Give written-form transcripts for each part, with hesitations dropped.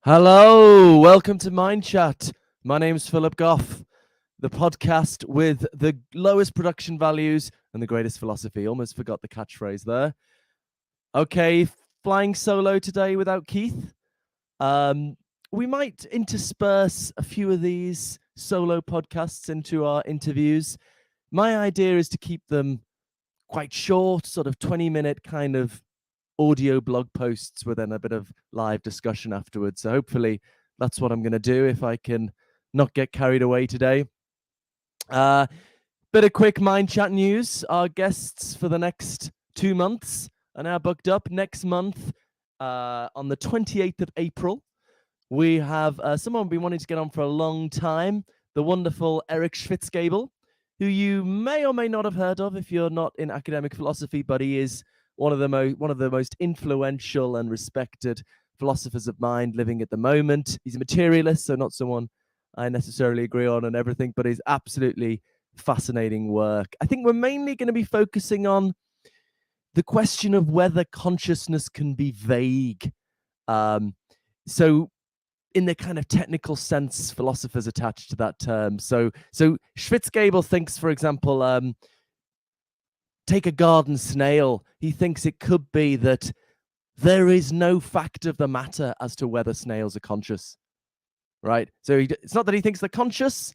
Hello, welcome to Mind Chat. My name's Philip Goff, the podcast with the lowest production values and the greatest philosophy. Almost forgot the catchphrase there. Okay, flying solo today without Keith. We might intersperse a few of these solo podcasts into our interviews. My idea is to keep them quite short, sort of 20-minute kind of audio blog posts with then a bit of live discussion afterwards. So hopefully that's what I'm going to do if I can not get carried away today. Bit of quick Mind Chat news. Our guests for the next 2 months are now booked up. Next month, on the 28th of April, we have someone we've been wanting to get on for a long time, the wonderful Eric Schwitzgebel, who you may or may not have heard of if you're not in academic philosophy, but he is one of the most influential and respected philosophers of mind living at the moment. He's a materialist, so not someone I necessarily agree on and everything, but he's absolutely fascinating work. I think we're mainly going to be focusing on the question of whether consciousness can be vague. So in the kind of technical sense, philosophers attached to that term. So Schwitzgebel thinks, for example, take a garden snail. He thinks it could be that there is no fact of the matter as to whether snails are conscious, right? So it's not that he thinks they're conscious.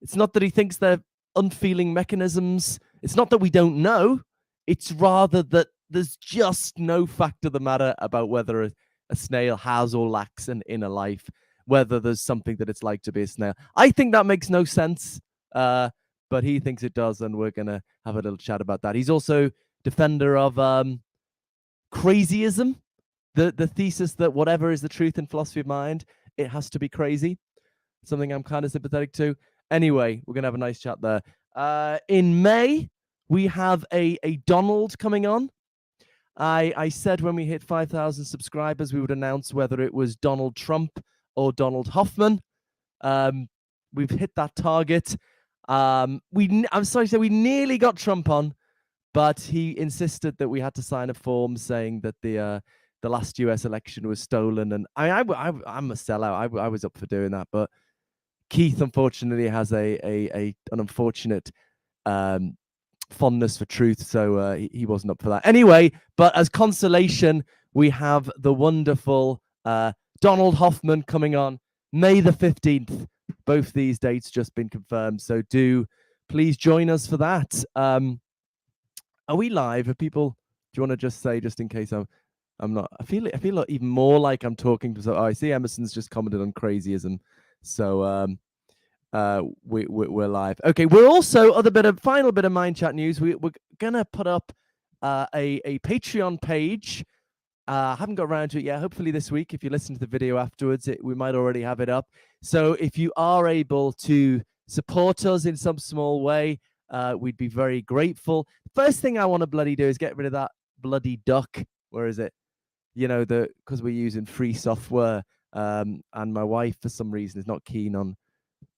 It's not that he thinks they're unfeeling mechanisms. It's not that we don't know. It's rather that there's just no fact of the matter about whether a snail has or lacks an inner life, whether there's something that it's like to be a snail. I think that makes no sense. But he thinks it does, and we're going to have a little chat about that. He's also defender of crazyism, the thesis that whatever is the truth in philosophy of mind, it has to be crazy, something I'm kind of sympathetic to. Anyway, we're going to have a nice chat there. In May, we have a Donald coming on. I said when we hit 5,000 subscribers, we would announce whether it was Donald Trump or Donald Hoffman. We've hit that target. I'm sorry to say we nearly got Trump on, but he insisted that we had to sign a form saying that the last US election was stolen. And I'm a sellout. I was up for doing that, but Keith unfortunately has an unfortunate fondness for truth, so he wasn't up for that. Anyway, but as consolation, we have the wonderful Donald Hoffman coming on May the 15th. Both these dates just been confirmed, so do please join us for that. Are we live? Are people? Do you want to just say, just in case I'm not? I feel like even more like I'm talking to. So I see Emerson's just commented on crazyism, so we're live. Okay, we're also final bit of Mind Chat news. We're gonna put up a Patreon page. I haven't got around to it yet. Hopefully this week, if you listen to the video afterwards, we might already have it up. So if you are able to support us in some small way, we'd be very grateful. First thing I want to bloody do is get rid of that bloody duck. Where is it? You know, because we're using free software, and my wife, for some reason, is not keen on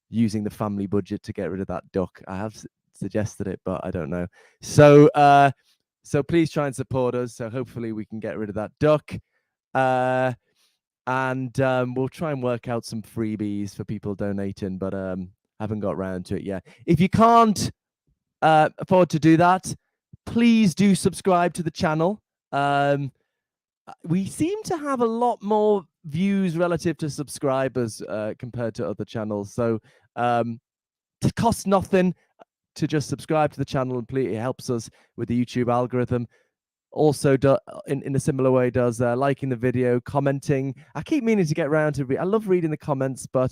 using the family budget to get rid of that duck. I have suggested it, but I don't know. So please try and support us. So hopefully we can get rid of that duck. And we'll try and work out some freebies for people donating, but haven't got around to it yet. If you can't afford to do that, please do subscribe to the channel. We seem to have a lot more views relative to subscribers compared to other channels. So it costs nothing to just subscribe to the channel, and it helps us with the YouTube algorithm. Also, in a similar way, does liking the video, commenting. I keep meaning to get around to I love reading the comments, but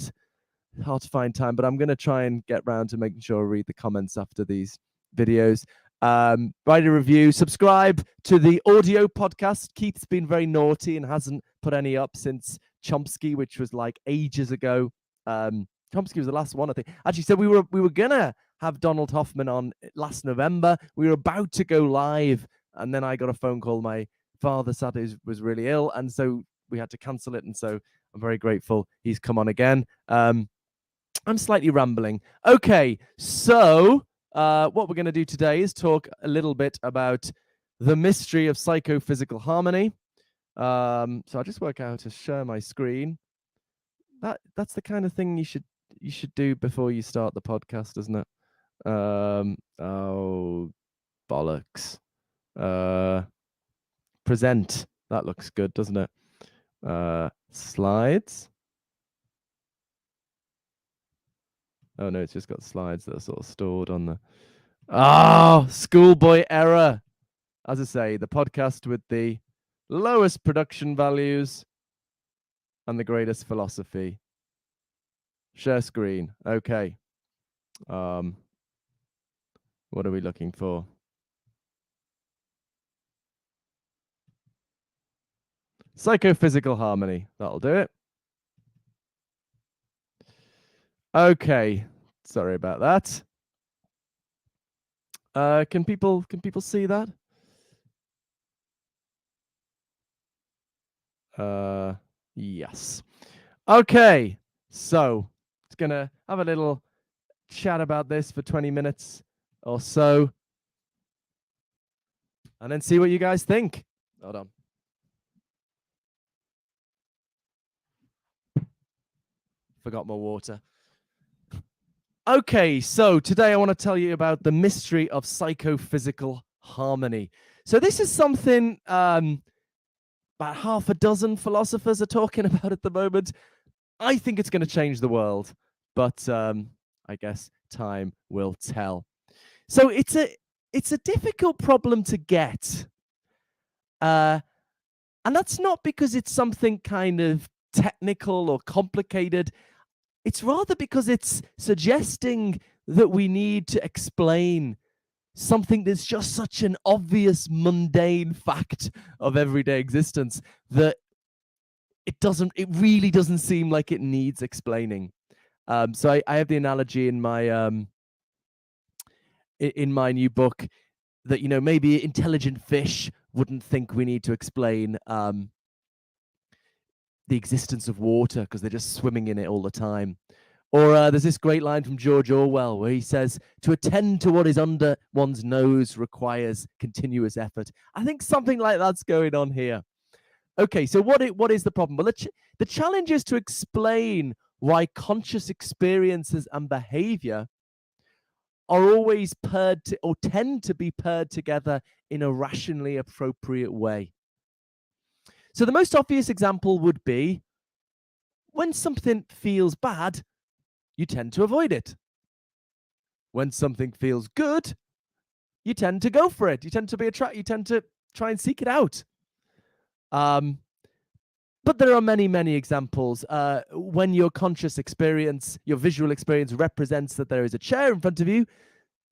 it's hard to find time. But I'm going to try and get around to making sure I read the comments after these videos. Write a review, subscribe to the audio podcast. Keith's been very naughty and hasn't put any up since Chomsky, which was like ages ago. Chomsky was the last one, I think. Actually, so we were gonna have Donald Hoffman on last November. We were about to go live, and then I got a phone call. My father sadly was really ill, and so we had to cancel it. And so I'm very grateful he's come on again. I'm slightly rambling. Okay, so what we're going to do today is talk a little bit about the mystery of psychophysical harmony. So I'll just work out how to share my screen. that's the kind of thing you should do before you start the podcast, isn't it? Oh, bollocks. Present. That looks good, doesn't it? Slides. Oh no, it's just got slides that are sort of stored on the. Oh, schoolboy error. As I say, the podcast with the lowest production values and the greatest philosophy. Share screen. Okay. What are we looking for? Psychophysical harmony. That'll do it. Okay. Sorry about that. Can people see that? Yes. Okay. So it's gonna have a little chat about this for 20 minutes or so, and then see what you guys think. Hold on. Forgot my water. Okay, so today I want to tell you about the mystery of psychophysical harmony. So this is something about half a dozen philosophers are talking about at the moment. I think it's going to change the world, but I guess time will tell. So it's a difficult problem to get, and that's not because it's something kind of technical or complicated. It's rather because it's suggesting that we need to explain something that's just such an obvious, mundane fact of everyday existence that it really doesn't seem like it needs explaining. So I have the analogy in my new book that, you know, maybe intelligent fish wouldn't think we need to explain the existence of water because they're just swimming in it all the time. Or there's this great line from George Orwell where he says, to attend to what is under one's nose requires continuous effort. I think something like that's going on here. Okay, so what is the problem? Well, the challenge is to explain why conscious experiences and behavior are always paired to, or tend to be paired together in a rationally appropriate way. So the most obvious example would be when something feels bad, you tend to avoid it. When something feels good, you tend to go for it. You tend to try and seek it out. But there are many, many examples. When your conscious experience, your visual experience represents that there is a chair in front of you,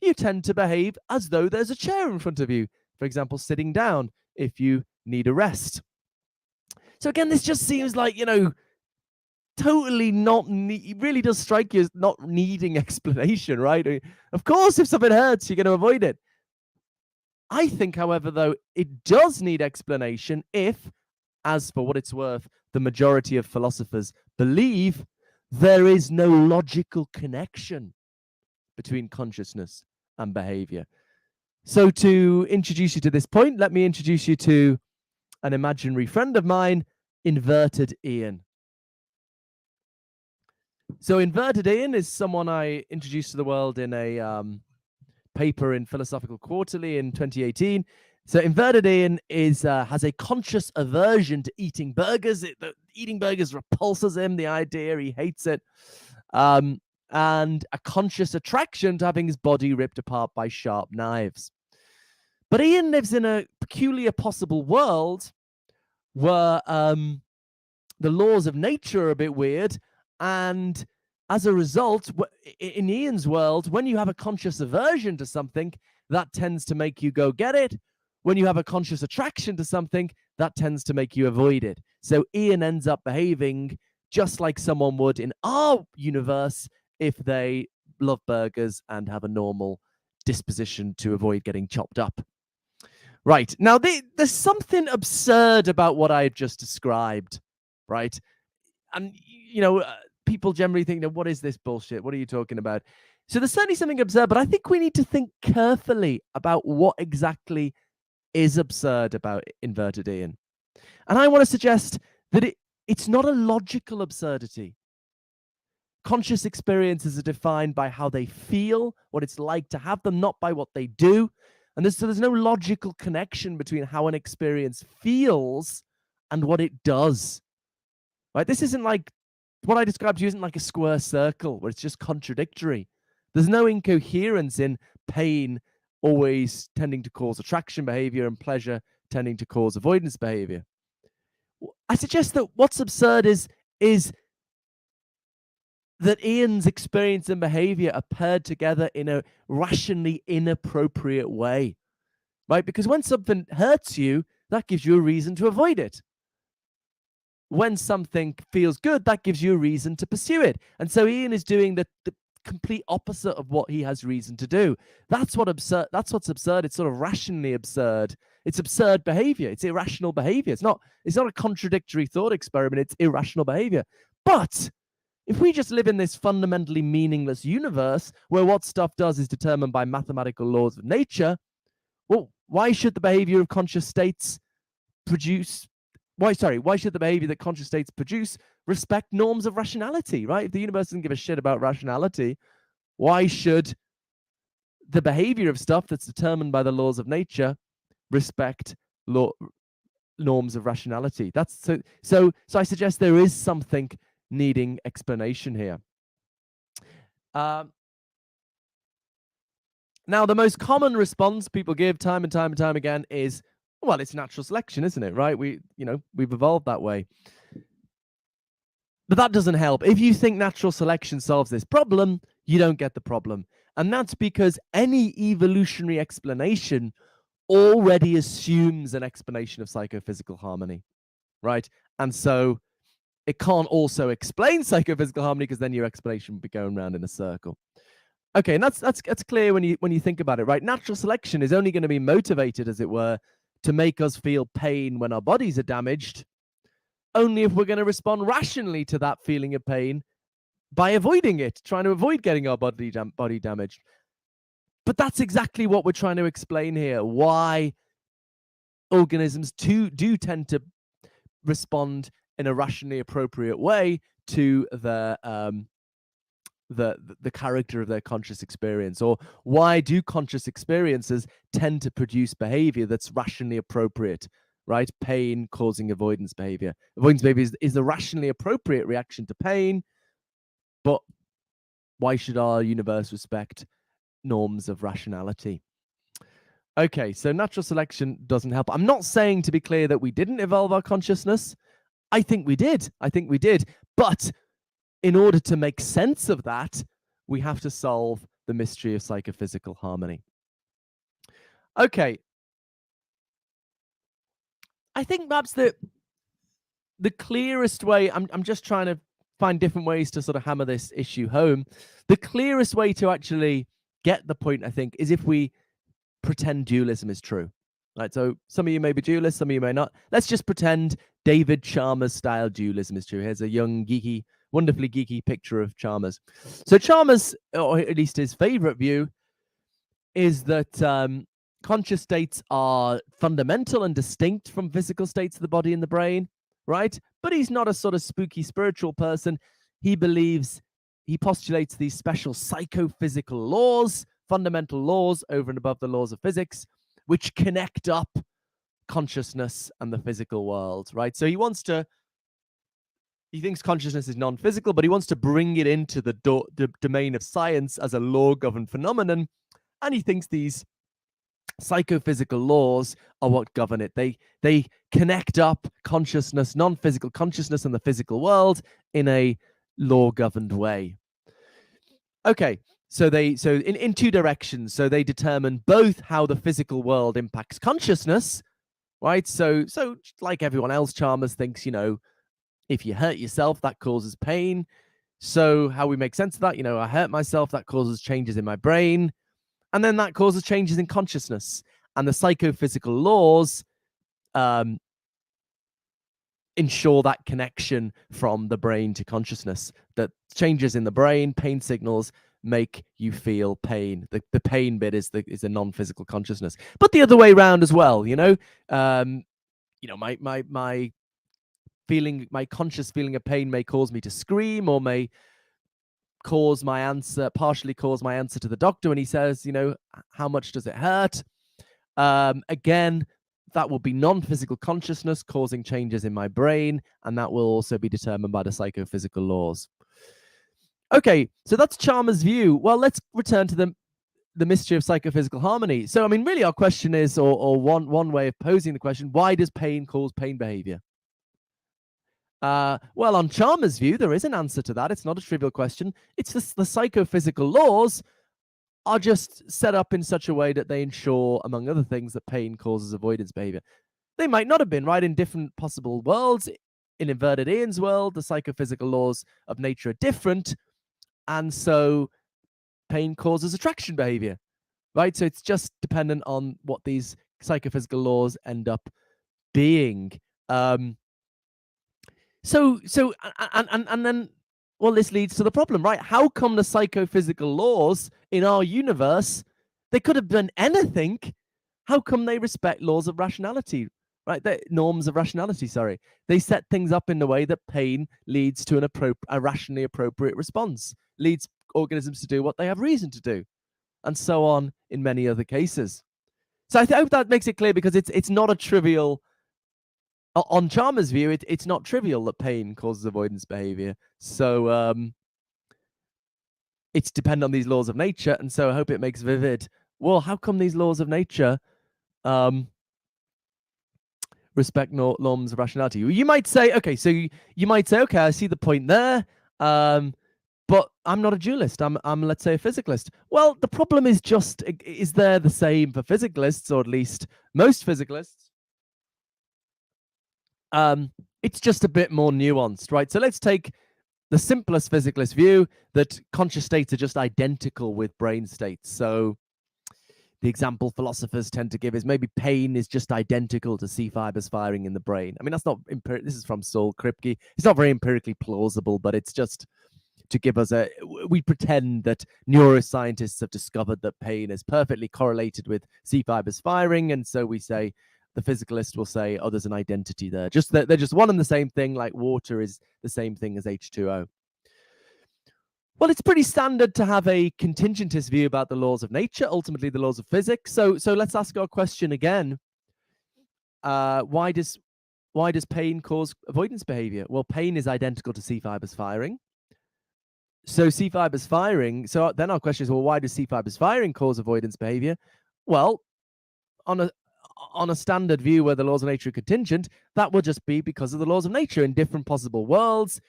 you tend to behave as though there's a chair in front of you. For example, sitting down if you need a rest. So again, this just seems like, you know, totally not, it really does strike you as not needing explanation, right? Of course, if something hurts, you're going to avoid it. I think, however, though, it does need explanation if, as for what it's worth, the majority of philosophers believe there is no logical connection between consciousness and behavior. So to introduce you to this point, let me introduce you to an imaginary friend of mine, Inverted Ian. So Inverted Ian is someone I introduced to the world in a paper in Philosophical Quarterly in 2018. So Inverted Ian has a conscious aversion to eating burgers. Eating burgers repulses him, the idea, he hates it. And a conscious attraction to having his body ripped apart by sharp knives. But Ian lives in a peculiar possible world where the laws of nature are a bit weird, and as a result, in Ian's world, when you have a conscious aversion to something, that tends to make you go get it. When you have a conscious attraction to something, that tends to make you avoid it. So Ian ends up behaving just like someone would in our universe if they love burgers and have a normal disposition to avoid getting chopped up. Right. Now, there's something absurd about what I've just described, right? And, you know, people generally think, what is this bullshit? What are you talking about? So there's certainly something absurd, but I think we need to think carefully about what exactly is absurd about Inverted Ian. And I want to suggest that it's not a logical absurdity. Conscious experiences are defined by how they feel, what it's like to have them, not by what they do. And there's no logical connection between how an experience feels and what it does. Right? This isn't like what I described to you isn't like a square circle where it's just contradictory. There's no incoherence in pain always tending to cause attraction behavior and pleasure tending to cause avoidance behavior. I suggest that what's absurd is that Ian's experience and behavior are paired together in a rationally inappropriate way, right? Because when something hurts you, that gives you a reason to avoid it. When something feels good, that gives you a reason to pursue it. And so Ian is doing the complete opposite of what he has reason to do. That's what's absurd. It's sort of rationally absurd. It's absurd behavior. It's irrational behavior. It's not a contradictory thought experiment. It's irrational behavior. But if we just live in this fundamentally meaningless universe where what stuff does is determined by mathematical laws of nature, well, why should the behavior of conscious states produce? Why should the behavior that conscious states produce respect norms of rationality, right? If the universe doesn't give a shit about rationality, why should the behavior of stuff that's determined by the laws of nature respect norms of rationality? That's so I suggest there is something needing explanation here. Now, the most common response people give time and time again is, well, it's natural selection, isn't it? Right? We've evolved that way. But that doesn't help. If you think natural selection solves this problem, you don't get the problem. And that's because any evolutionary explanation already assumes an explanation of psychophysical harmony, right? And so it can't also explain psychophysical harmony because then your explanation would be going around in a circle. Okay, and that's clear when you think about it, right? Natural selection is only going to be motivated, as it were, to make us feel pain when our bodies are damaged, only if we're going to respond rationally to that feeling of pain by avoiding it, trying to avoid getting our body damaged. But that's exactly what we're trying to explain here, why organisms do tend to respond in a rationally appropriate way to the character of their conscious experience, or why do conscious experiences tend to produce behavior that's rationally appropriate, right? Pain causing avoidance behavior. Avoidance behavior is the rationally appropriate reaction to pain, but why should our universe respect norms of rationality? Okay, so natural selection doesn't help. I'm not saying, to be clear, that we didn't evolve our consciousness. I think we did. But in order to make sense of that, we have to solve the mystery of psychophysical harmony. Okay. I think perhaps the clearest way, I'm just trying to find different ways to sort of hammer this issue home. The clearest way to actually get the point, I think, is if we pretend dualism is true. Right, so some of you may be dualists, some of you may not. Let's just pretend David Chalmers style dualism is true. Here's a young, geeky, wonderfully geeky picture of Chalmers. So Chalmers, or at least his favorite view, is that conscious states are fundamental and distinct from physical states of the body and the brain, right? But he's not a sort of spooky spiritual person. He postulates these special psychophysical laws, fundamental laws over and above the laws of physics, which connect up consciousness and the physical world, right? So he thinks consciousness is non-physical, but he wants to bring it into the domain of science as a law-governed phenomenon. And he thinks these psychophysical laws are what govern it. They connect up consciousness, non-physical consciousness, and the physical world in a law-governed way. Okay. So in two directions. So they determine both how the physical world impacts consciousness, right? So like everyone else, Chalmers thinks, if you hurt yourself, that causes pain. So how we make sense of that, I hurt myself, that causes changes in my brain. And then that causes changes in consciousness. And the psychophysical laws ensure that connection from the brain to consciousness, that changes in the brain, pain signals, make you feel pain. The pain bit is a non-physical consciousness, but the other way around as well. My conscious feeling of pain may cause me to scream, or may partially cause my answer to the doctor when he says, how much does it hurt? Again, that will be non-physical consciousness causing changes in my brain, and that will also be determined by the psychophysical laws. Okay, so that's Chalmers' view. Well, let's return to the mystery of psychophysical harmony. So, I mean, really our question is, or one way of posing the question, why does pain cause pain behavior? Well, on Chalmers' view, there is an answer to that. It's not a trivial question. It's the psychophysical laws are just set up in such a way that they ensure, among other things, that pain causes avoidance behavior. They might not have been, right? In different possible worlds, in inverted Ian's world, the psychophysical laws of nature are different. And so pain causes attraction behavior, right? So it's just dependent on what these psychophysical laws end up being. And then, well, this leads to the problem, right? How come the psychophysical laws in our universe, they could have been anything? How come they respect laws of rationality, right? Norms of rationality, sorry. They set things up in the way that pain leads to a rationally appropriate response, leads organisms to do what they have reason to do, and so on in many other cases. So I hope that makes it clear, because it's not a trivial... On Chalmers' view, it's not trivial that pain causes avoidance behavior. So it's dependent on these laws of nature. And so I hope it makes vivid, well, how come these laws of nature respect norms of rationality? You might say, okay, I see the point there, but I'm not a dualist. I'm let's say a physicalist. Well, the problem is there the same for physicalists, or at least most physicalists? It's just a bit more nuanced, right? So let's take the simplest physicalist view, that conscious states are just identical with brain states. So the example philosophers tend to give is maybe pain is just identical to C fibers firing in the brain. I mean, that's not this is from Saul Kripke. It's not very empirically plausible, but it's just to give us we pretend that neuroscientists have discovered that pain is perfectly correlated with C fibers firing, and so we say, the physicalist will say, oh, there's an identity there. They're just one and the same thing, like water is the same thing as H2O. Well, it's pretty standard to have a contingentist view about the laws of nature, ultimately the laws of physics. So let's ask our question again. Why does pain cause avoidance behavior? Well, pain is identical to C fibers firing. So C fibers firing, so then our question is, well, why does C fibers firing cause avoidance behavior? Well, on a standard view where the laws of nature are contingent, that will just be because of the laws of nature. In different possible worlds,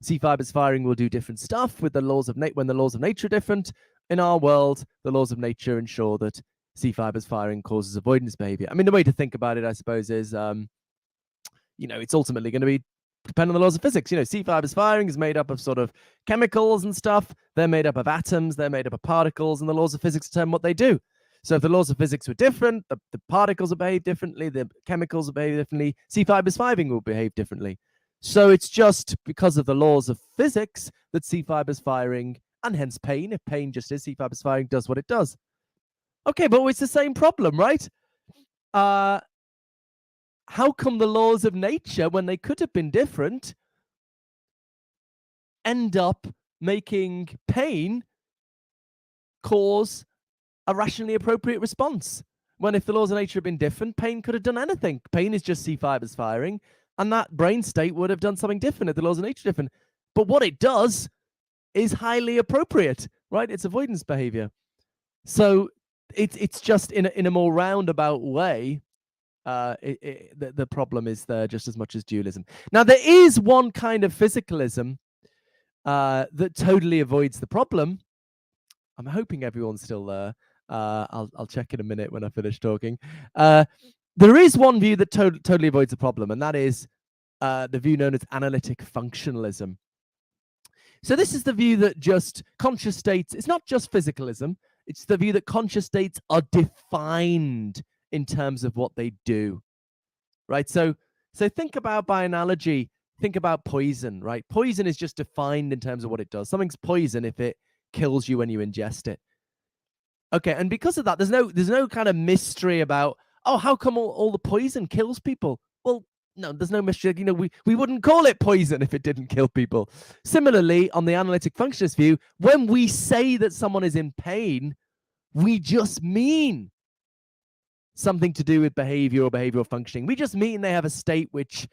C fibers firing will do different stuff with the laws of when the laws of nature are different. In our world, the laws of nature ensure that C fibers firing causes avoidance behavior. I mean, the way to think about it, I suppose, is it's ultimately going to be depend on the laws of physics. C fibers firing is made up of sort of chemicals and stuff. They're made up of atoms, they're made up of particles, and the laws of physics determine what they do. So if the laws of physics were different, the particles will behave differently, the chemicals will behave differently, C fibers firing will behave differently. So it's just because of the laws of physics that C fibers firing, and hence pain, if pain just is C fibers firing, does what it does. Okay, but it's the same problem, right? How come the laws of nature, when they could have been different, end up making pain cause a rationally appropriate response? When if the laws of nature had been different, pain could have done anything. Pain is just C fibers firing, and that brain state would have done something different if the laws of nature are different. But what it does is highly appropriate, right? It's avoidance behavior. So it's just in a more roundabout way, the problem is there just as much as dualism. Now, there is one kind of physicalism that totally avoids the problem. I'm hoping everyone's still there. I'll check in a minute when I finish talking. There is one view that totally avoids the problem, and that is the view known as analytic functionalism. So this is the view that just conscious states, it's not just physicalism, it's the view that conscious states are defined in terms of what they do, right? So think about, by analogy, think about poison, right? Poison is just defined in terms of what it does. Something's poison if it kills you when you ingest it. Okay, and because of that, there's no kind of mystery about, oh, how come all the poison kills people? Well, No, there's no mystery. You know, we wouldn't call it poison if it didn't kill people. Similarly, on the analytic functionalist view, when we say that someone is in pain, we just mean something to do with behavior or behavioral functioning. We just mean they have a state which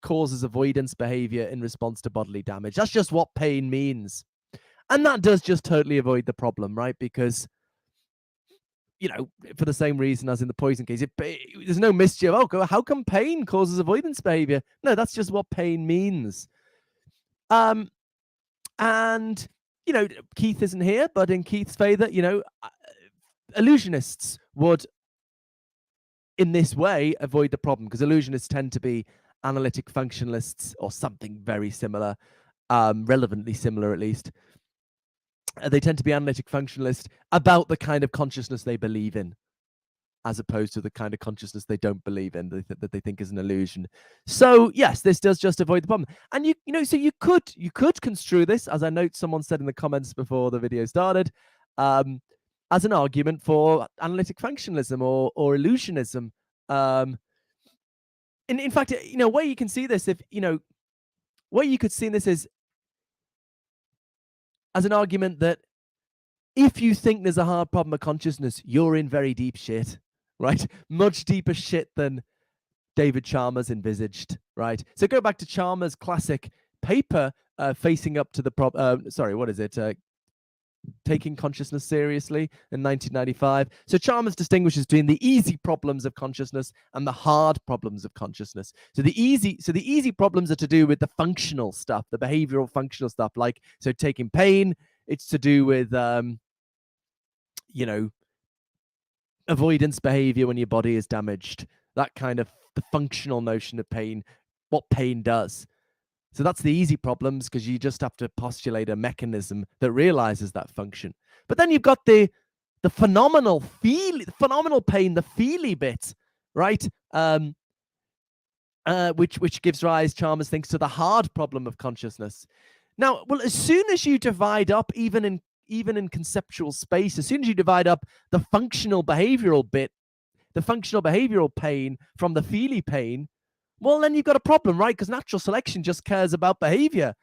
causes avoidance behavior in response to bodily damage. That's just what pain means. And that does just totally avoid the problem, right? Because, you know, for the same reason as in the poison case, there's no mischief. Oh, how come pain causes avoidance behavior? No, that's just what pain means. And, you know, Keith isn't here, but in Keith's favor, you know, illusionists would, in this way, avoid the problem, because illusionists tend to be analytic functionalists or something very similar, relevantly similar at least. They tend to be analytic functionalists about the kind of consciousness they believe in, as opposed to the kind of consciousness they don't believe in, that they think is an illusion. So yes, this does just avoid the problem. And you know, so you could construe this, as I note someone said in the comments before the video started, as an argument for analytic functionalism or illusionism. In fact, you know, where you can see this, if you know, where you could see this is as an argument that if you think there's a hard problem of consciousness, you're in very deep shit, right? Much deeper shit than David Chalmers envisaged, right? So go back to Chalmers' classic paper, facing up to the problem. Sorry, what is it? Taking Consciousness Seriously in 1995. So Chalmers distinguishes between the easy problems of consciousness and the hard problems of consciousness. So the easy problems are to do with the functional stuff, the behavioral functional stuff, like so taking pain. It's to do with you know, avoidance behavior when your body is damaged. That kind of the functional notion of pain, what pain does. So that's the easy problems, because you just have to postulate a mechanism that realizes that function. But then you've got the phenomenal pain, the feely bit, right? Which gives rise, Chalmers thinks, to the hard problem of consciousness. Now, well, as soon as you divide up, even in conceptual space, as soon as you divide up the functional behavioral bit, the functional behavioral pain from the feely pain, well, then you've got a problem, right? Because natural selection just cares about behavior.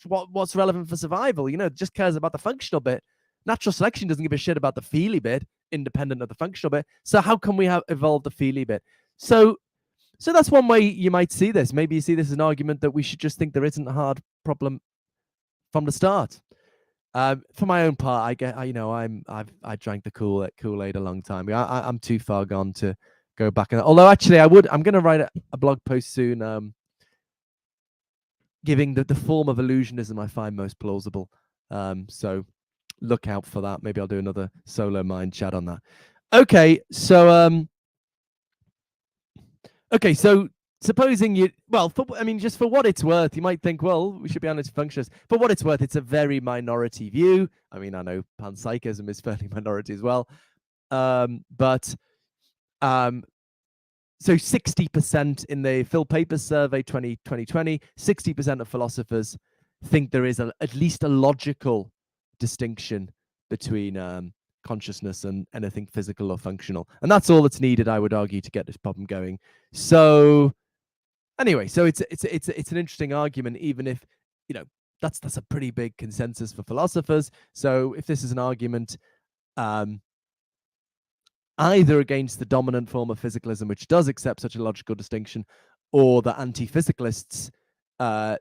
What's relevant for survival, you know, it just cares about the functional bit. Natural selection doesn't give a shit about the feely bit, independent of the functional bit. So how can we have evolved the feely bit? So that's one way you might see this. Maybe you see this as an argument that we should just think there isn't a hard problem from the start. For my own part, I drank the Kool-Aid a long time ago. I'm too far gone to go back. Although actually I'm going to write a blog post soon, giving the form of illusionism I find most plausible. So look out for that. Maybe I'll do another solo mind chat on that. Okay, so supposing just for what it's worth, you might think, well, we should be analytic functionalists. For what it's worth, it's a very minority view. I mean, I know panpsychism is fairly minority as well. So 60% in the Phil Papers survey 2020, 60% of philosophers think there is at least a logical distinction between consciousness and anything physical or functional. And that's all that's needed, I would argue, to get this problem going. So anyway, so it's an interesting argument, even if, you know, that's a pretty big consensus for philosophers. So if this is an argument either against the dominant form of physicalism, which does accept such a logical distinction, or the anti-physicalists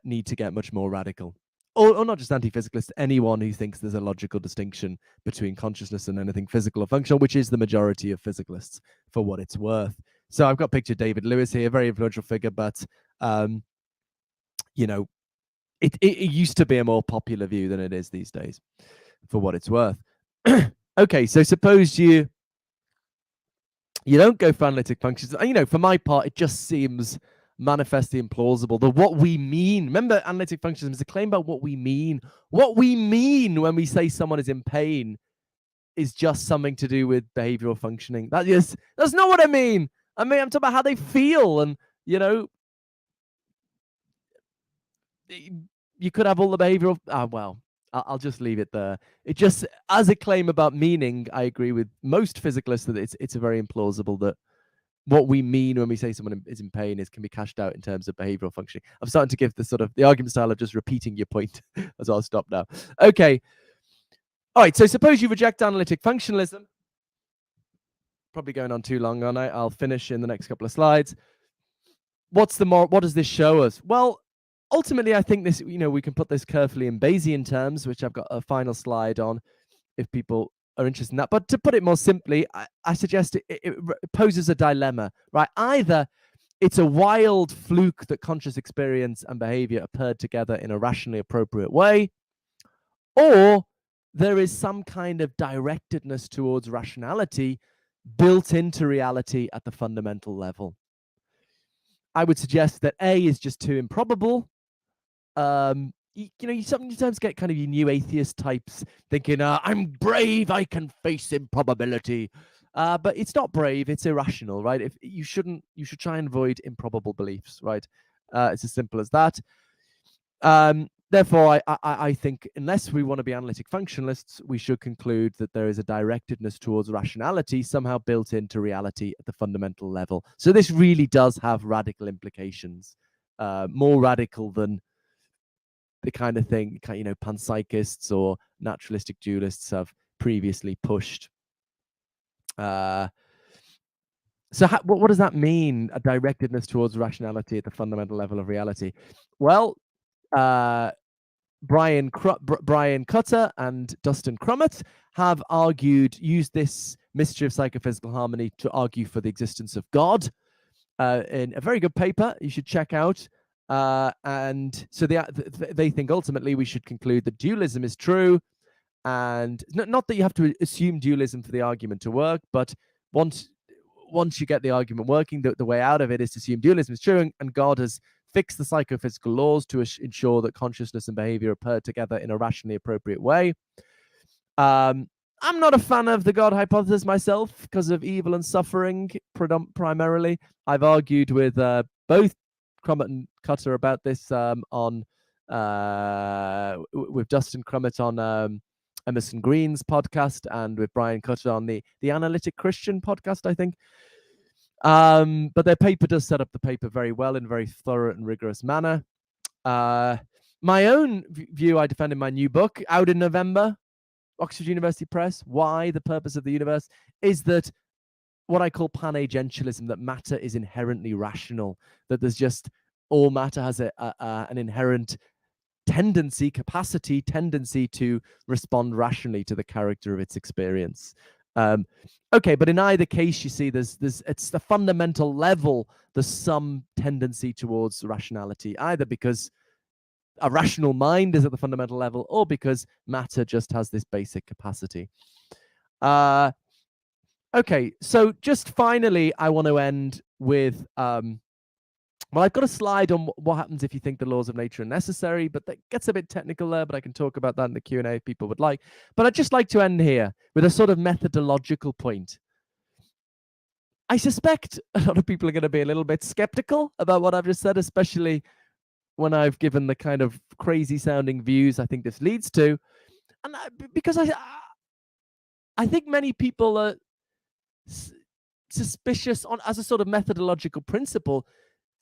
need to get much more radical. Or not just anti-physicalists, anyone who thinks there's a logical distinction between consciousness and anything physical or functional, which is the majority of physicalists, for what it's worth. So I've got a picture of David Lewis here, very influential figure, but you know, it used to be a more popular view than it is these days, for what it's worth. Okay, so suppose you don't go for analytic functions. You know, for my part, it just seems manifestly implausible that what we mean, remember, analytic functionalism is a claim about what we mean. What we mean when we say someone is in pain is just something to do with behavioral functioning. That's not what I mean. I mean, I'm talking about how they feel, and, you know, you could have all the behavioral, well, I'll just leave it there. It just, as a claim about meaning, I agree with most physicalists that it's very implausible that what we mean when we say someone is in pain can be cashed out in terms of behavioral functioning. I'm starting to give the argument style of just repeating your point, as I'll stop now. Okay. All right. So suppose you reject analytic functionalism. Probably going on too long, aren't I? I'll finish in the next couple of slides. What does this show us? Well, ultimately, I think this, we can put this carefully in Bayesian terms, which I've got a final slide on if people are interested in that. But to put it more simply, I suggest it poses a dilemma, right? Either it's a wild fluke that conscious experience and behavior are paired together in a rationally appropriate way, or there is some kind of directedness towards rationality built into reality at the fundamental level. I would suggest that A is just too improbable. You sometimes get kind of your new atheist types thinking, I'm brave, I can face improbability. But it's not brave, it's irrational, right? You should try and avoid improbable beliefs, right? It's as simple as that. Therefore, I think unless we want to be analytic functionalists, we should conclude that there is a directedness towards rationality somehow built into reality at the fundamental level. So this really does have radical implications, more radical than the kind of thing, panpsychists or naturalistic dualists have previously pushed. So what does that mean, a directedness towards rationality at the fundamental level of reality? Well, Brian Cutter and Dustin Crummett have used this mystery of psychophysical harmony to argue for the existence of God in a very good paper you should check out. And so they think ultimately we should conclude that dualism is true, and not that you have to assume dualism for the argument to work, but once you get the argument working, the way out of it is to assume dualism is true, and God has fixed the psychophysical laws to ensure that consciousness and behavior are paired together in a rationally appropriate way. I'm not a fan of the God hypothesis myself because of evil and suffering primarily. I've argued with both Crummett and Cutter about this with Dustin Crummett on Emerson Green's podcast and with Brian Cutter on the Analytic Christian podcast, I think. But their paper does set up the paper very well in a very thorough and rigorous manner. My own view I defend in my new book, out in November, Oxford University Press, Why the Purpose of the Universe, is that what I call panagentialism, that matter is inherently rational, that there's just all matter has an inherent capacity to respond rationally to the character of its experience. Okay, but in either case, you see, it's the fundamental level, there's some tendency towards rationality, either because a rational mind is at the fundamental level, or because matter just has this basic capacity. Okay, so just finally, I want to end with, well, I've got a slide on what happens if you think the laws of nature are necessary, but that gets a bit technical there, but I can talk about that in the Q&A if people would like. But I'd just like to end here with a sort of methodological point. I suspect a lot of people are going to be a little bit skeptical about what I've just said, especially when I've given the kind of crazy sounding views I think this leads to. And because I think many people are suspicious as a sort of methodological principle,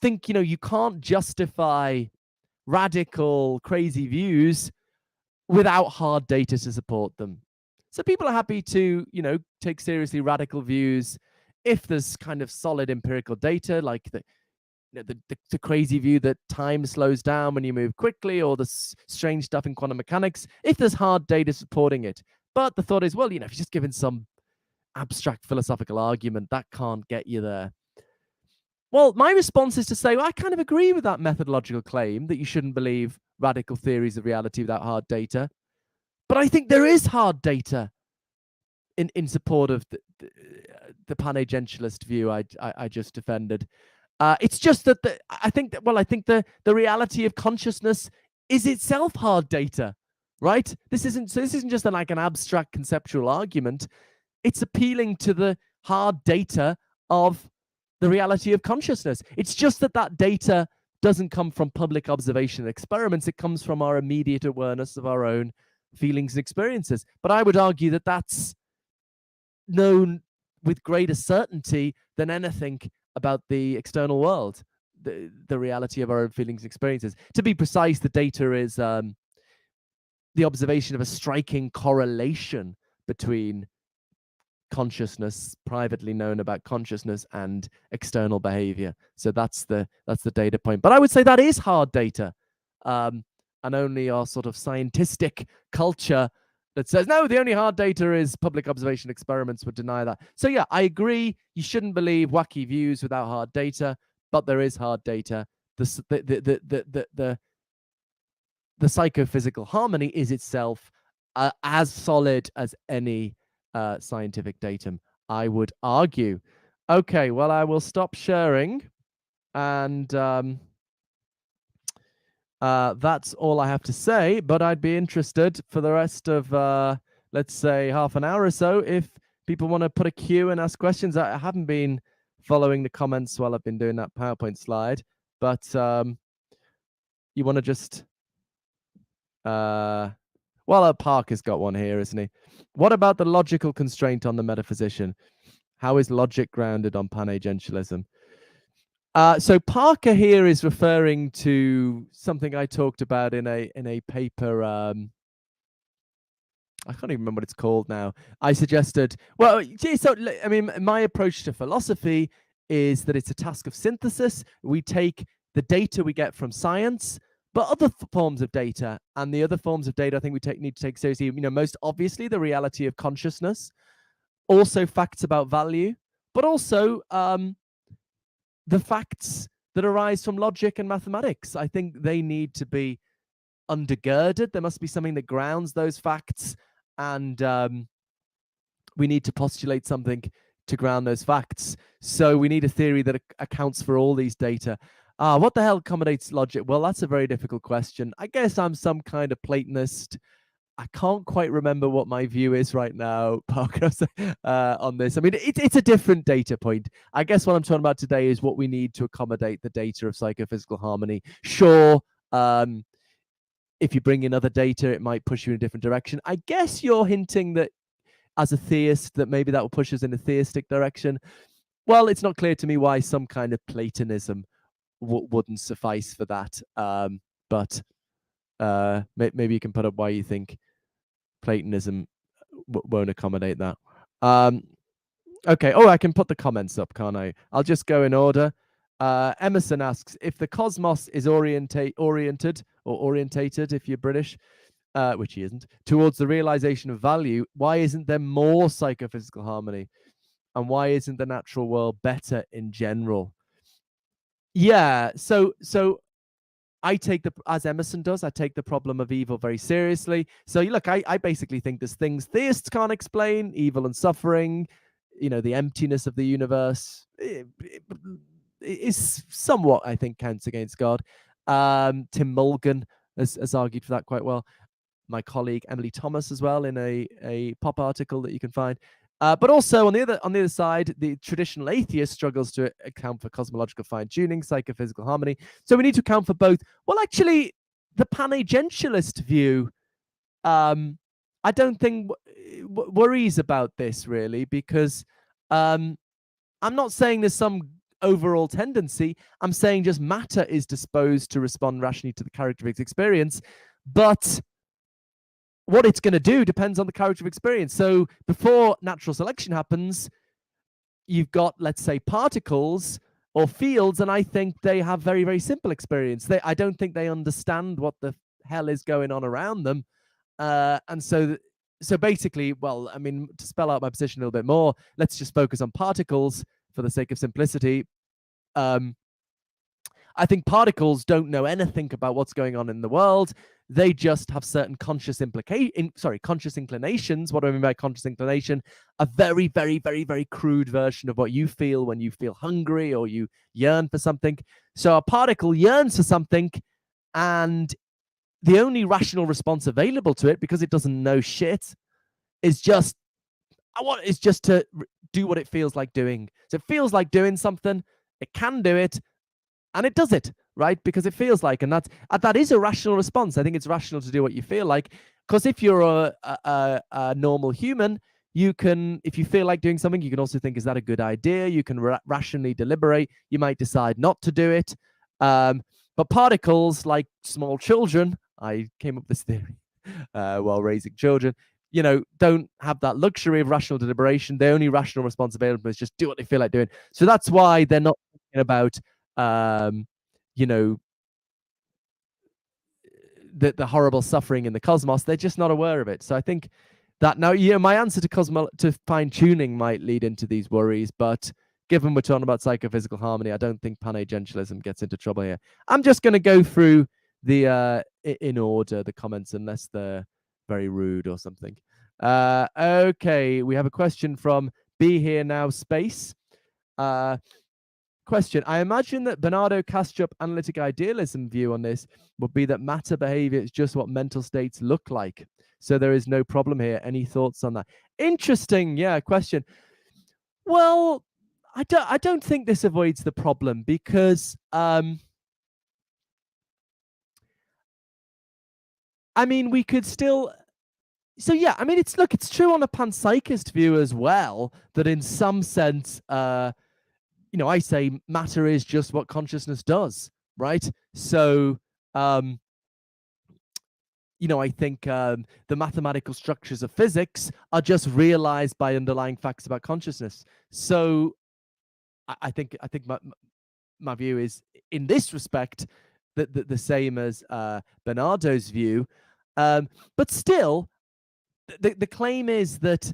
think, you can't justify radical, crazy views without hard data to support them. So people are happy to, take seriously radical views if there's kind of solid empirical data, like the crazy view that time slows down when you move quickly, or the strange stuff in quantum mechanics, if there's hard data supporting it. But the thought is, well, if you're just given some abstract philosophical argument, that can't get you there. Well, my response is to say, well, I kind of agree with that methodological claim that you shouldn't believe radical theories of reality without hard data. But I think there is hard data in support of the panagentialist view I just defended. It's just that I think the reality of consciousness is itself hard data, right? This isn't just like an abstract conceptual argument. It's appealing to the hard data of the reality of consciousness. It's just that data doesn't come from public observation and experiments. It comes from our immediate awareness of our own feelings and experiences. But I would argue that that's known with greater certainty than anything about the external world, the reality of our own feelings and experiences. To be precise, the data is the observation of a striking correlation between consciousness, privately known about consciousness, and external behavior. So that's the data point. But I would say that is hard data, and only our sort of scientific culture that says no, the only hard data is public observation experiments would deny that. So yeah, I agree. You shouldn't believe wacky views without hard data, but there is hard data. The psychophysical harmony is itself as solid as any scientific datum, I would argue. Okay, well, I will stop sharing, and that's all I have to say, but I'd be interested for the rest of, let's say, half an hour or so, if people want to put a queue and ask questions. I haven't been following the comments while I've been doing that PowerPoint slide, but you want to just... well, Park has got one here, isn't he? What about the logical constraint on the metaphysician? How is logic grounded on panagentialism? So Parker here is referring to something I talked about in a paper. I can't even remember what it's called now. I suggested, well, so I mean, my approach to philosophy is that it's a task of synthesis. We take the data we get from science, but other forms of data, and the other forms of data I think we need to take seriously. You know, most obviously the reality of consciousness, also facts about value, but also the facts that arise from logic and mathematics. I think they need to be undergirded. There must be something that grounds those facts, and we need to postulate something to ground those facts. So we need a theory that accounts for all these data. What the hell accommodates logic? Well, that's a very difficult question. I guess I'm some kind of Platonist. I can't quite remember what my view is right now, Parker, on this. I mean, it's a different data point. I guess what I'm talking about today is what we need to accommodate the data of psychophysical harmony. Sure, if you bring in other data, it might push you in a different direction. I guess you're hinting that as a theist, that maybe that will push us in a theistic direction. Well, it's not clear to me why some kind of Platonism wouldn't suffice for that. But maybe you can put up why you think Platonism won't accommodate that. Okay. Oh, I can put the comments up, can't I? I'll just go in order. Emerson asks, if the cosmos is orientated, if you're British, which he isn't, towards the realization of value, why isn't there more psychophysical harmony? And why isn't the natural world better in general? Yeah, so I take as Emerson does, I take the problem of evil very seriously. So look, I basically think there's things theists can't explain, evil and suffering, you know, the emptiness of the universe is somewhat, I think, counts against God. Tim Mulgan has argued for that quite well. My colleague Emily Thomas as well in a pop article that you can find. But also on the other side, the traditional atheist struggles to account for cosmological fine-tuning, psychophysical harmony. So we need to account for both. Well, actually, the panagentialist view, I don't think worries about this really, because I'm not saying there's some overall tendency. I'm saying just matter is disposed to respond rationally to the character of its experience, but what it's going to do depends on the character of experience. So before natural selection happens, you've got, let's say, particles or fields, and I think they have very, very simple experience. I don't think they understand what the hell is going on around them. And so basically, well, I mean, to spell out my position a little bit more, let's just focus on particles for the sake of simplicity. I think particles don't know anything about what's going on in the world. They just have certain conscious inclinations. What do I mean by conscious inclination? A very, very, very, very crude version of what you feel when you feel hungry or you yearn for something. So a particle yearns for something, and the only rational response available to it, because it doesn't know shit, is just to do what it feels like doing. So it feels like doing something, it can do it, and it does it, right? Because it feels like, and that is a rational response. I think it's rational to do what you feel like, because if you're a normal human, You can, if you feel like doing something, you can also think, is that a good idea? You can rationally deliberate. You might decide not to do it. But particles, like small children, I came up with this theory while raising children, don't have that luxury of rational deliberation. The only rational response available is just do what they feel like doing. So that's why they're not thinking about, the horrible suffering in the cosmos. They're just not aware of it. So I think that now, my answer to fine-tuning might lead into these worries, but given we're talking about psychophysical harmony, I don't think panagentialism gets into trouble here. I'm just going to go through the in order the comments, unless they're very rude or something. Okay, we have a question from Be Here Now Space. Question: I imagine that Bernardo Kastrup analytic idealism view on this would be that matter behavior is just what mental states look like. So there is no problem here. Any thoughts on that? Interesting, question. Well, I don't think this avoids the problem, because we could still. So it's true on a panpsychist view as well, that in some sense, I say matter is just what consciousness does, right? So, I think the mathematical structures of physics are just realized by underlying facts about consciousness. So, I think my view is, in this respect, the same as Bernardo's view, but still, the claim is that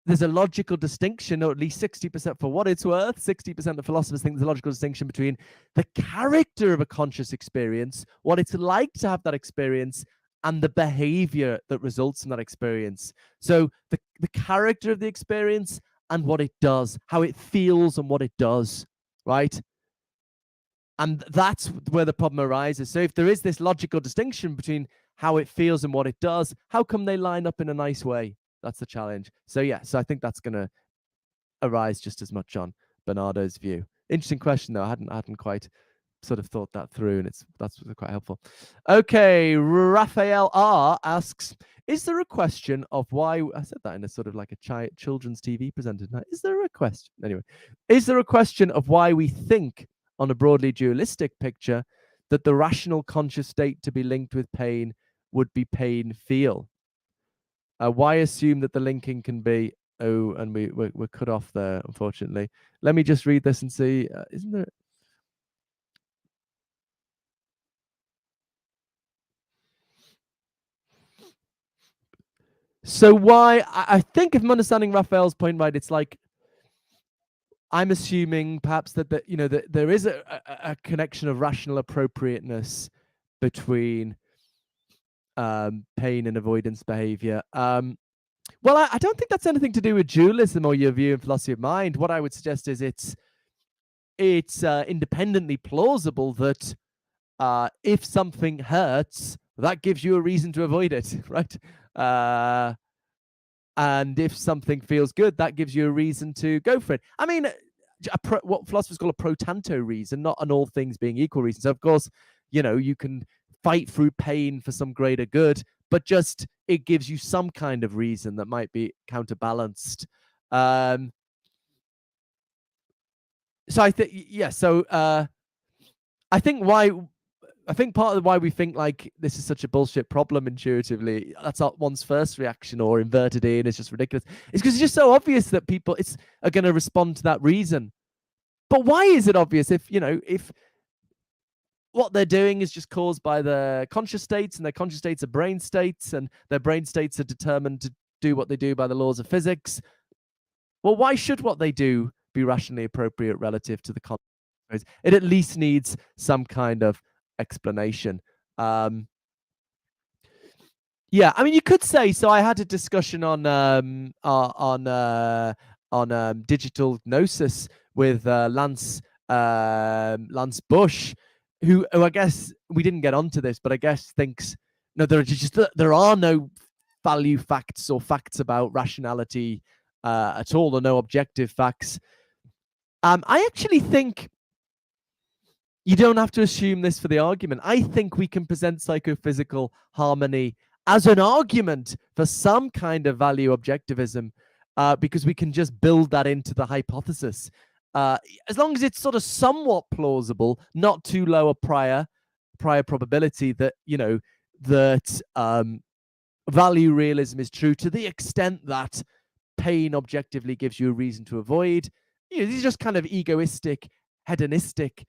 there's a logical distinction, or at least 60%, for what it's worth. 60% of philosophers think there's a logical distinction between the character of a conscious experience, what it's like to have that experience, and the behavior that results from that experience. So the character of the experience and what it does, how it feels and what it does, right? And that's where the problem arises. So if there is this logical distinction between how it feels and what it does, how come they line up in a nice way? That's the challenge. So I think that's going to arise just as much on Bernardo's view. Interesting question, though. I hadn't quite sort of thought that through, and that's quite helpful. Okay, Raphael R asks, is there a question of why? I said that in a sort of like a children's TV presenter. Is there a question? Anyway, is there a question of why we think on a broadly dualistic picture that the rational conscious state to be linked with pain would be pain feel? Why assume that the linking can be? Oh, and we're cut off there, unfortunately. Let me just read this and see. Isn't there? So why? I think if I'm understanding Raphael's point right, it's like I'm assuming perhaps that that there is a connection of rational appropriateness between pain and avoidance behavior. Well, I don't think that's anything to do with dualism or your view in philosophy of mind. What I would suggest is it's independently plausible that if something hurts, that gives you a reason to avoid it, right? And if something feels good, that gives you a reason to go for it. I mean, what philosophers call a pro tanto reason, not an all things being equal reason. So, of course, you can fight through pain for some greater good, but just it gives you some kind of reason that might be counterbalanced. So I think, I think part of why we think like this is such a bullshit problem intuitively, that's not one's first reaction, or inverted in, it's just ridiculous. It's because it's just so obvious that people are going to respond to that reason. But why is it obvious if what they're doing is just caused by their conscious states, and their conscious states are brain states, and their brain states are determined to do what they do by the laws of physics? Well, why should what they do be rationally appropriate relative to the conscious? It at least needs some kind of explanation. You could say so. I had a discussion on digital gnosis with Lance Bush, who I guess we didn't get onto this, but I guess thinks there are no value facts or facts about rationality at all, or no objective facts. I actually think you don't have to assume this for the argument. I think we can present psychophysical harmony as an argument for some kind of value objectivism, because we can just build that into the hypothesis. As long as it's sort of somewhat plausible, not too low a prior probability that, that value realism is true to the extent that pain objectively gives you a reason to avoid. These are just kind of egoistic, hedonistic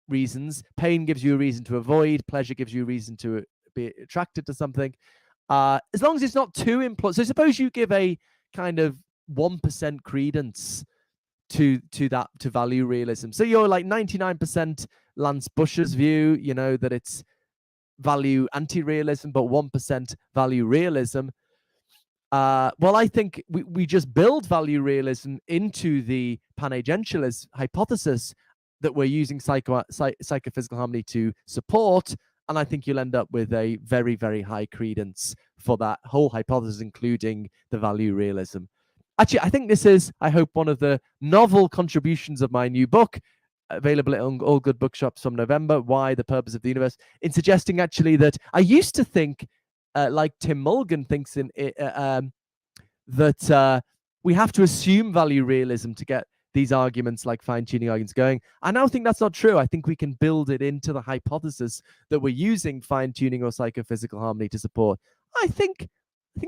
reasons. Pain gives you a reason to avoid. Pleasure gives you a reason to be attracted to something. As long as it's not too implausible. So suppose you give a kind of 1% credence to value realism. So you're like 99% Lance Bush's view, that it's value anti-realism, but 1% value realism. Well, I think we just build value realism into the panagentialist hypothesis that we're using psychophysical harmony to support, and I think you'll end up with a very, very high credence for that whole hypothesis, including the value realism. Actually, I think this is, I hope, one of the novel contributions of my new book, available at all good bookshops from November, Why the Purpose of the Universe, in suggesting actually that I used to think, like Tim Mulligan thinks, that we have to assume value realism to get these arguments, like fine-tuning arguments, going. I now think that's not true. I think we can build it into the hypothesis that we're using fine-tuning or psychophysical harmony to support. I think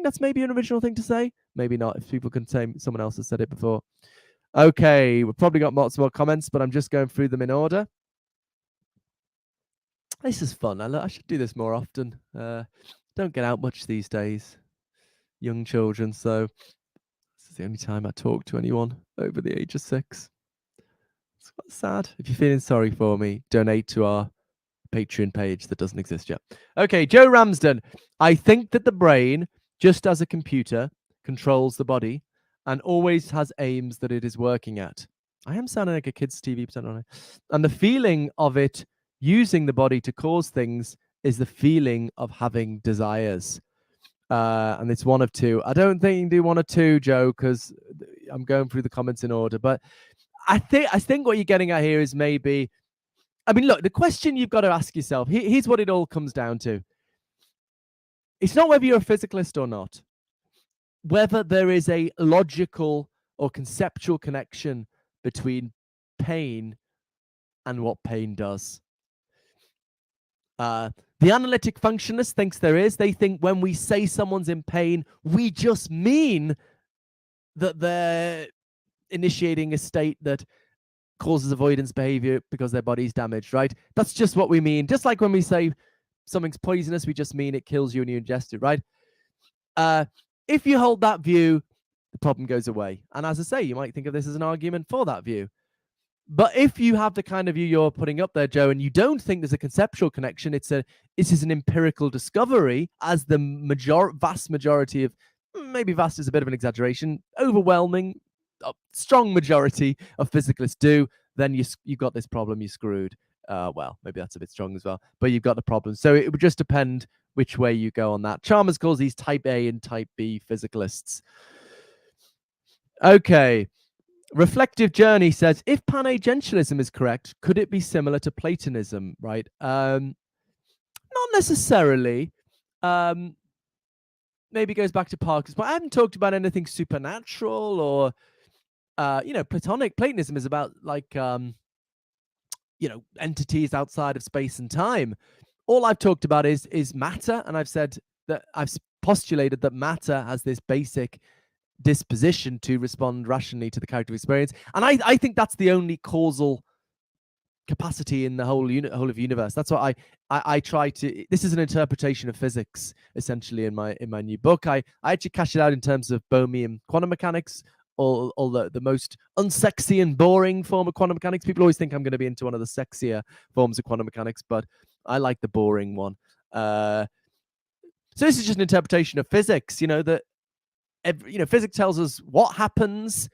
that's maybe an original thing to say. Maybe not, if people can say someone else has said it before. Okay, we've probably got lots more comments, but I'm just going through them in order. This is fun. I should do this more often. Don't get out much these days, young children, so this is the only time I talk to anyone over the age of 6. It's quite sad. If you're feeling sorry for me, donate to our Patreon page that doesn't exist yet. Okay, Joe Ramsden. I think that the brain, just as a computer, controls the body and always has aims that it is working at. I am sounding like a kid's TV presenter, aren't I? And the feeling of it using the body to cause things is the feeling of having desires. And it's one of two. I don't think you can do one or two, Joe, because I'm going through the comments in order. But I think what you're getting at here is maybe, I mean, look, the question you've got to ask yourself, here's what it all comes down to. It's not whether you're a physicalist or not, whether there is a logical or conceptual connection between pain and what pain does. The analytic functionalist thinks there is. They think when we say someone's in pain, we just mean that they're initiating a state that causes avoidance behavior because their body's damaged, right? That's just what we mean. Just like when we say something's poisonous, we just mean it kills you when you ingest it, right? If you hold that view, the problem goes away. And as I say, you might think of this as an argument for that view. But if you have the kind of view you're putting up there, Joe, and you don't think there's a conceptual connection, this is an empirical discovery, as the vast majority of, maybe vast is a bit of an exaggeration, overwhelming, strong majority of physicalists do, then you've got this problem, you're screwed. Well, maybe that's a bit strong as well, but you've got the problem. So it would just depend which way you go on that. Chalmers calls these type A and type B physicalists. Okay. Reflective Journey says, if panagentialism is correct, could it be similar to Platonism, right? Not necessarily. Maybe goes back to Parkinson's, but I haven't talked about anything supernatural or, Platonic. Platonism is about like, entities outside of space and time. All I've talked about is matter, and I've said that I've postulated that matter has this basic disposition to respond rationally to the character of experience, and I think that's the only causal capacity in the whole of universe. That's what I try to. This is an interpretation of physics, essentially, in my new book. I actually cash it out in terms of Bohmian quantum mechanics, or the most unsexy and boring form of quantum mechanics. People always think I'm going to be into one of the sexier forms of quantum mechanics, but I like the boring one. So this is just an interpretation of physics. Physics tells us what happens,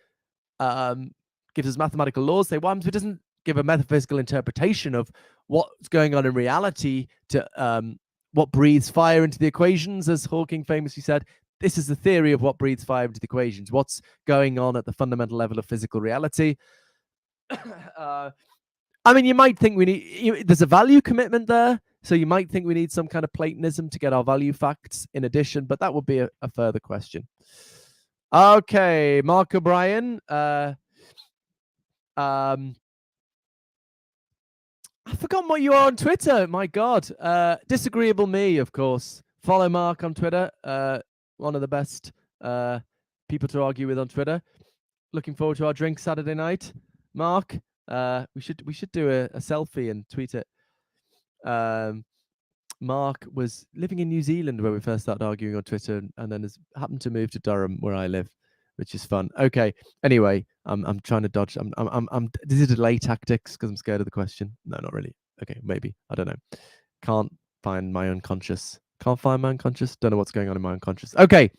gives us mathematical laws, say what happens, but doesn't give a metaphysical interpretation of what's going on in reality, to what breathes fire into the equations, as Hawking famously said. This is the theory of what breathes fire into the equations, what's going on at the fundamental level of physical reality. I mean, you might think there's a value commitment there. So you might think we need some kind of Platonism to get our value facts in addition, but that would be a further question. Okay, Mark O'Brien. I've forgotten what you are on Twitter. My God. Disagreeable Me, of course. Follow Mark on Twitter. One of the best people to argue with on Twitter. Looking forward to our drink Saturday night. Mark, we should do a selfie and tweet it. Mark was living in New Zealand when we first started arguing on Twitter, and then has happened to move to Durham, where I live, which is fun. Okay. Anyway, I'm trying to dodge. This is delay tactics because I'm scared of the question. No, not really. Okay, maybe. I don't know. Can't find my unconscious. Can't find my unconscious. Don't know what's going on in my unconscious. Okay.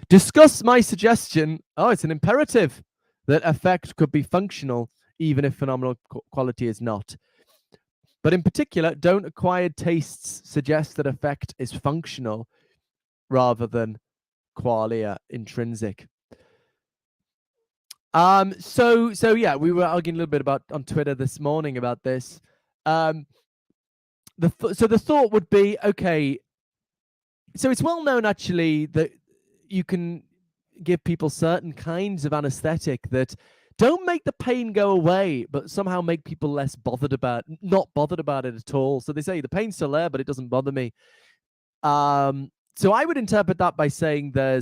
Discuss my suggestion. Oh, it's an imperative that effect could be functional, even if phenomenal quality is not. But in particular, don't acquired tastes suggest that effect is functional rather than qualia, intrinsic? So yeah, we were arguing a little bit about on Twitter this morning about this. So the thought would be, okay, so it's well known actually that you can give people certain kinds of anesthetic that don't make the pain go away, but somehow make people less not bothered about it at all. So they say the pain's still there, but it doesn't bother me. So I would interpret that by saying there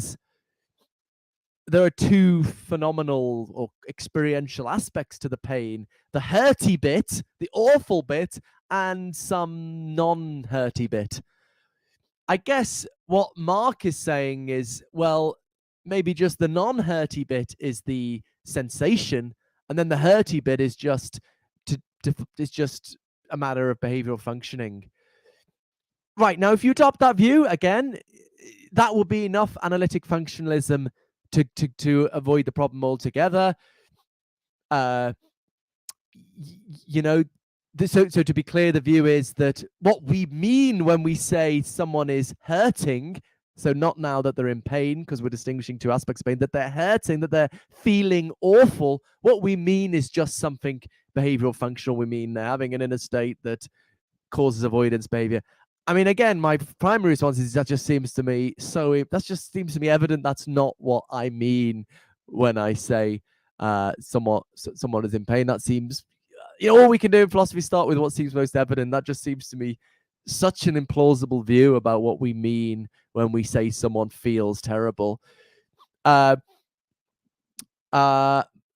are two phenomenal or experiential aspects to the pain: the hurty bit, the awful bit, and some non-hurty bit. I guess what Mark is saying is, well, maybe just the non-hurty bit is the sensation, and then the hurty bit is just a matter of behavioral functioning. Right, now if you adopt that view, again, that will be enough analytic functionalism to avoid the problem altogether. You know, so to be clear, the view is that what we mean when we say someone is hurting, so not now that they're in pain, because we're distinguishing two aspects of pain, that they're hurting, that they're feeling awful, what we mean is just something behavioral functional. We mean they're having an inner state that causes avoidance behavior. I mean, again, my primary response is that just seems to me evident that's not what I mean when I say someone is in pain. That seems, all we can do in philosophy is start with what seems most evident. That just seems to me such an implausible view about what we mean when we say someone feels terrible.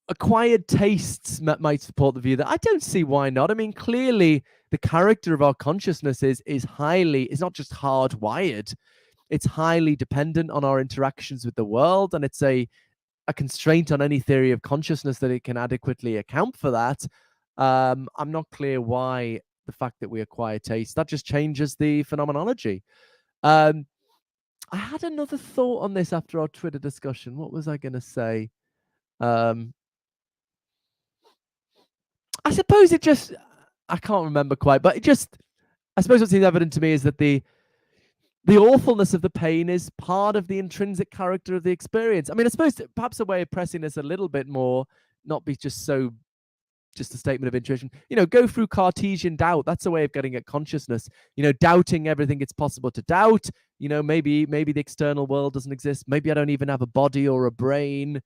Acquired tastes might support the view that I don't see why not. I mean, clearly the character of our consciousness is not just hardwired, it's highly dependent on our interactions with the world, and it's a constraint on any theory of consciousness that it can adequately account for that. I'm not clear why the fact that we acquire taste, that just changes the phenomenology. I had another thought on this after our Twitter discussion. What was I going to say? I suppose I can't remember quite, but I suppose what seems evident to me is that the awfulness of the pain is part of the intrinsic character of the experience. I mean, I suppose perhaps a way of pressing this a little bit more, not be just a statement of intuition. Go through Cartesian doubt. That's a way of getting at consciousness. Doubting everything it's possible to doubt. Maybe the external world doesn't exist. Maybe I don't even have a body or a brain.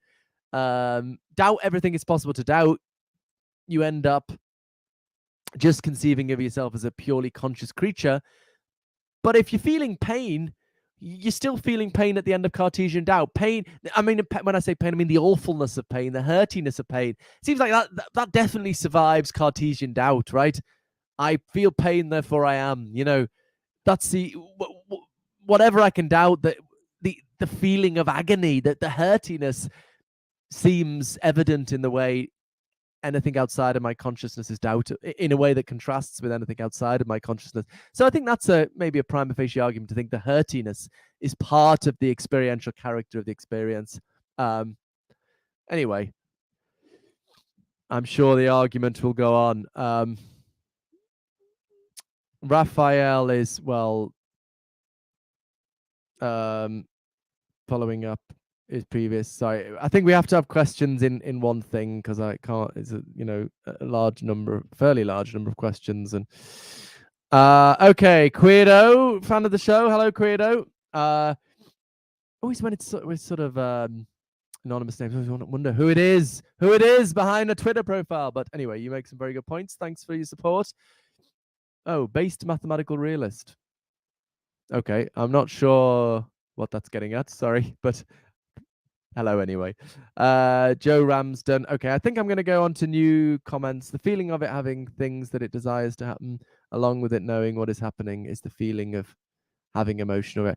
Doubt everything it's possible to doubt. You end up just conceiving of yourself as a purely conscious creature. But if you're feeling pain, you're still feeling pain at the end of Cartesian doubt. Pain, I mean, when I say pain, I mean the awfulness of pain, the hurtiness of pain. It seems like that definitely survives Cartesian doubt, right? I feel pain, therefore I am. That's whatever I can doubt, that the feeling of agony, that the hurtiness seems evident in the way anything outside of my consciousness is doubt, in a way that contrasts with anything outside of my consciousness. So I think that's maybe a prima facie argument to think the hurtiness is part of the experiential character of the experience. Anyway, I'm sure the argument will go on. Raphael is, following up his previous. Sorry, I think we have to have questions in one thing, because I can't. It's a fairly large number of questions, and Okay, Queerdo, fan of the show. Hello, Queerdo. Always when it's with sort of anonymous names, I always wonder who it is behind a Twitter profile. But anyway, you make some very good points. Thanks for your support. Oh, based mathematical realist. Okay, I'm not sure what that's getting at. Sorry, but hello anyway. Joe Ramsden. Okay, I think I'm going to go on to new comments. The feeling of it having things that it desires to happen, along with it knowing what is happening, is the feeling of having emotional.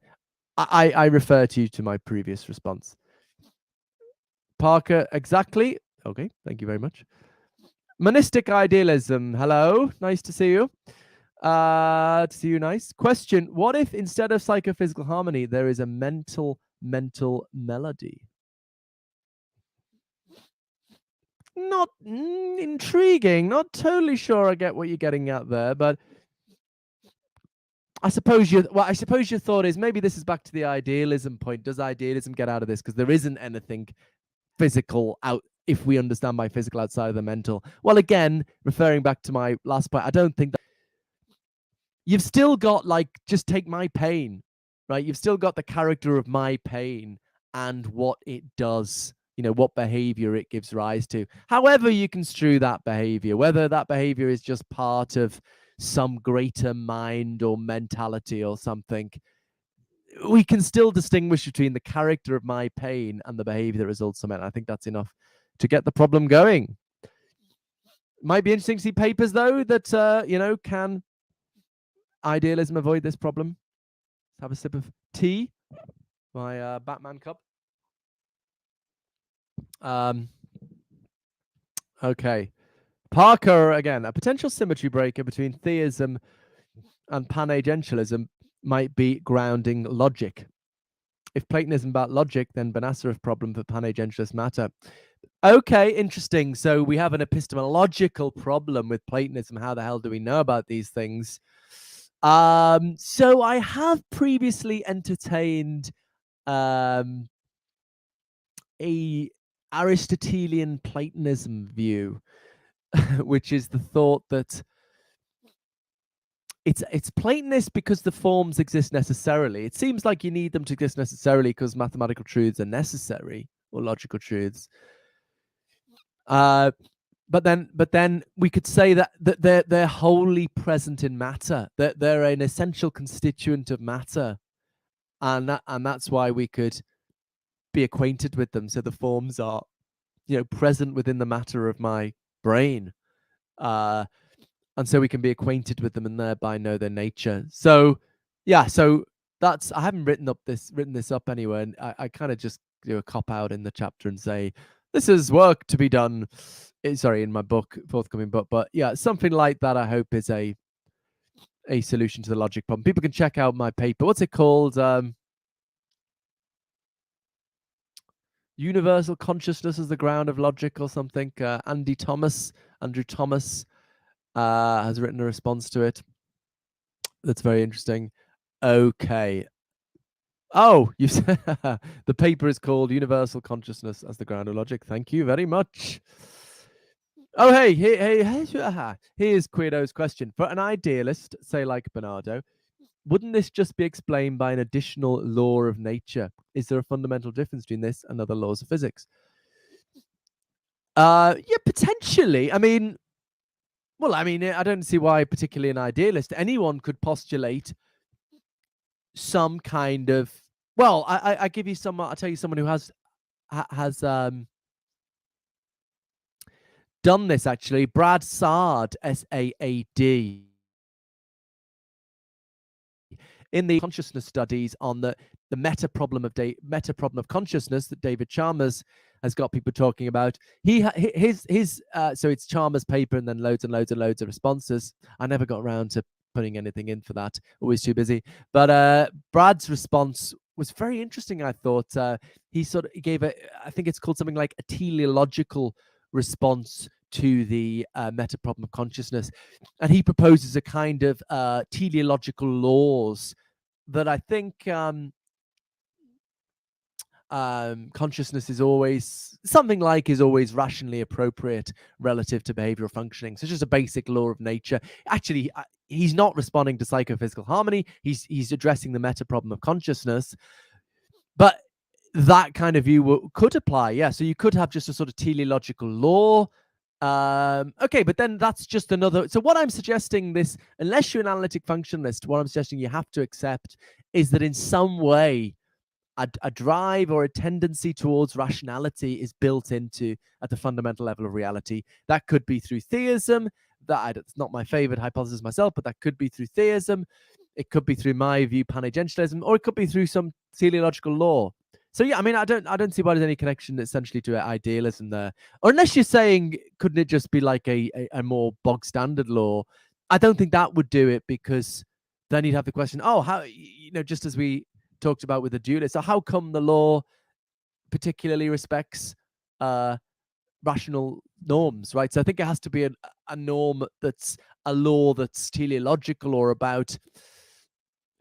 I refer to my previous response. Parker, exactly. Okay, thank you very much. Monistic idealism. Hello, nice to see you. To see you, nice. Question: what if instead of psychophysical harmony, there is a mental melody? Not intriguing. Not totally sure I get what you're getting at there, but I suppose your thought is maybe this is back to the idealism point. Does idealism get out of this because there isn't anything physical out? If we understand by physical outside of the mental, well, again, referring back to my last point, I don't think that you've still got, like, just take my pain, right? You've still got the character of my pain and what it does, what behavior it gives rise to. However you construe that behavior, whether that behavior is just part of some greater mind or mentality or something, we can still distinguish between the character of my pain and the behavior that results from it. I think that's enough to get the problem going. Might be interesting to see papers, though, that, can idealism avoid this problem. Let's have a sip of tea. My Batman cup. Okay. Parker, again, a potential symmetry breaker between theism and panagentialism might be grounding logic. If Platonism about logic, then Benacerov problem for panagentialist matter. Okay, interesting. So we have an epistemological problem with Platonism. How the hell do we know about these things? So I have previously entertained a Aristotelian Platonism view, which is the thought that it's Platonist because the forms exist necessarily. It seems like you need them to exist necessarily because mathematical truths are necessary, or logical truths. But then we could say that they're wholly present in matter. That they're an essential constituent of matter, and that's why we could be acquainted with them. So the forms are, present within the matter of my brain, and so we can be acquainted with them and thereby know their nature. So yeah, so that's, I haven't written this up anywhere, and I kind of just do a cop out in the chapter and say this is work to be done. Sorry, in my book, forthcoming book, but yeah, something like that. I hope is a solution to the logic problem. People can check out my paper. What's it called? Universal consciousness as the ground of logic or something. Andrew Thomas has written a response to it. That's very interesting. Okay. Oh, you said the paper is called Universal Consciousness as the Ground of Logic. Thank you very much. Oh, hey, here's Queerdo's question. For an idealist, say like Bernardo, wouldn't this just be explained by an additional law of nature? Is there a fundamental difference between this and other laws of physics? Yeah, potentially. I mean, I don't see why particularly an idealist. Anyone could postulate some kind of, well, I give you some. I'll tell you someone who has done this actually. Brad Saad, Saad, in the consciousness studies on the meta problem of consciousness that David Chalmers has got people talking about. So it's Chalmers' paper and then loads and loads and loads of responses. I never got around to putting anything in for that. Always too busy. But Brad's response was very interesting, I thought. He gave I think it's called something like a teleological response to the meta problem of consciousness, and he proposes a kind of teleological laws that I think consciousness is always rationally appropriate relative to behavioral functioning. So it's just a basic law of nature. Actually, he's not responding to psychophysical harmony. He's addressing the meta problem of consciousness. But that kind of view could apply, yeah. So you could have just a sort of teleological law. Okay, but then that's just another. So what I'm suggesting, unless you're an analytic functionalist, what I'm suggesting you have to accept is that in some way a drive or a tendency towards rationality is built into at the fundamental level of reality. That could be through theism. It's not my favorite hypothesis myself, but that could be through theism. It could be through my view, panagentialism, or it could be through some teleological law. So yeah, I mean, I don't see why there's any connection essentially to idealism there. Or unless you're saying, couldn't it just be like a more bog standard law? I don't think that would do it, because then you'd have the question, oh, how, just as we talked about with the dualist, so how come the law particularly respects rational norms, right? So I think it has to be a norm that's a law that's teleological or about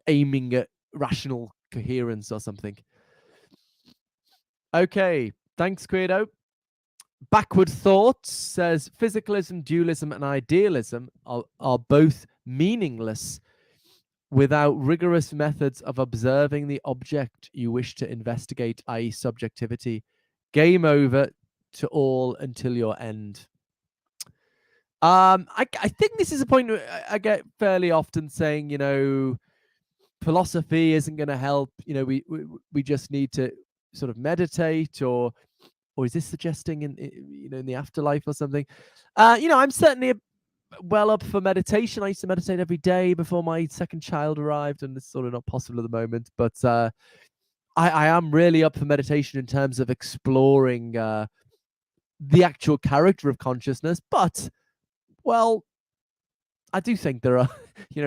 aiming at rational coherence or something. Okay, thanks, Credo. Backward Thoughts says physicalism, dualism, and idealism are both meaningless without rigorous methods of observing the object you wish to investigate, i.e. subjectivity. Game over to all until your end. I think this is a point I get fairly often saying, philosophy isn't going to help. We just need to sort of meditate, or is this suggesting in the afterlife or something? I'm certainly well up for meditation. I used to meditate every day before my second child arrived, and it's sort of not possible at the moment. But I am really up for meditation in terms of exploring the actual character of consciousness. But, well, I do think there are,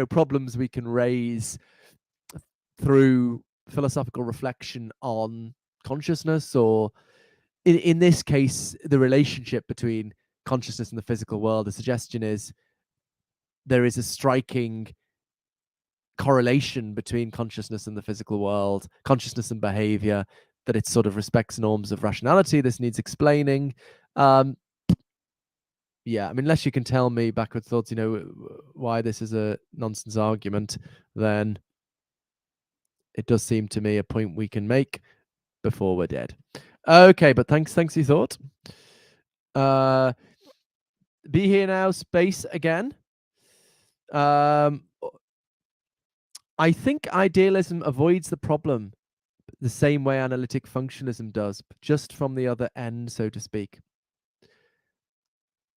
problems we can raise through philosophical reflection on consciousness, or in this case, the relationship between consciousness and the physical world. The suggestion is there is a striking correlation between consciousness and the physical world, consciousness and behavior, that it sort of respects norms of rationality. This needs explaining. Yeah, I mean, unless you can tell me, Backward Thoughts, why this is a nonsense argument, then it does seem to me a point we can make before we're dead. Okay, but thanks for your thought. Be here now, space again. I think idealism avoids the problem the same way analytic functionalism does, but just from the other end, so to speak.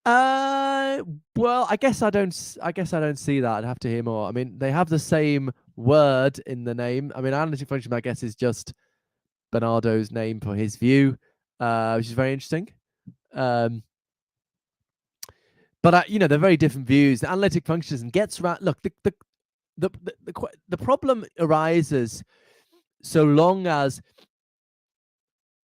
Well, I guess I don't see that. I'd have to hear more. I mean, they have the same word in the name. I mean, analytic functionalism, I guess, is just Bernardo's name for his view, which is very interesting. But they're very different views. The analytic functionalism gets around. Look, the problem arises so long as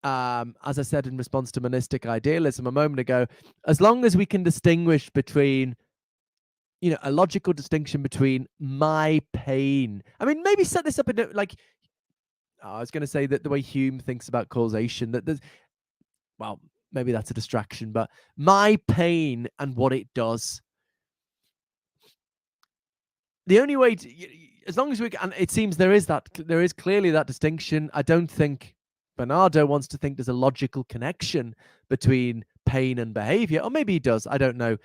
I said in response to monistic idealism a moment ago, as long as we can distinguish between, a logical distinction between my pain. I mean, maybe set this up in I was going to say that the way Hume thinks about causation, that there's, well, maybe that's a distraction, but my pain and what it does. The only way as long as we can, and it seems there is clearly that distinction. I don't think Bernardo wants to think there's a logical connection between pain and behavior, or maybe he does. I don't know.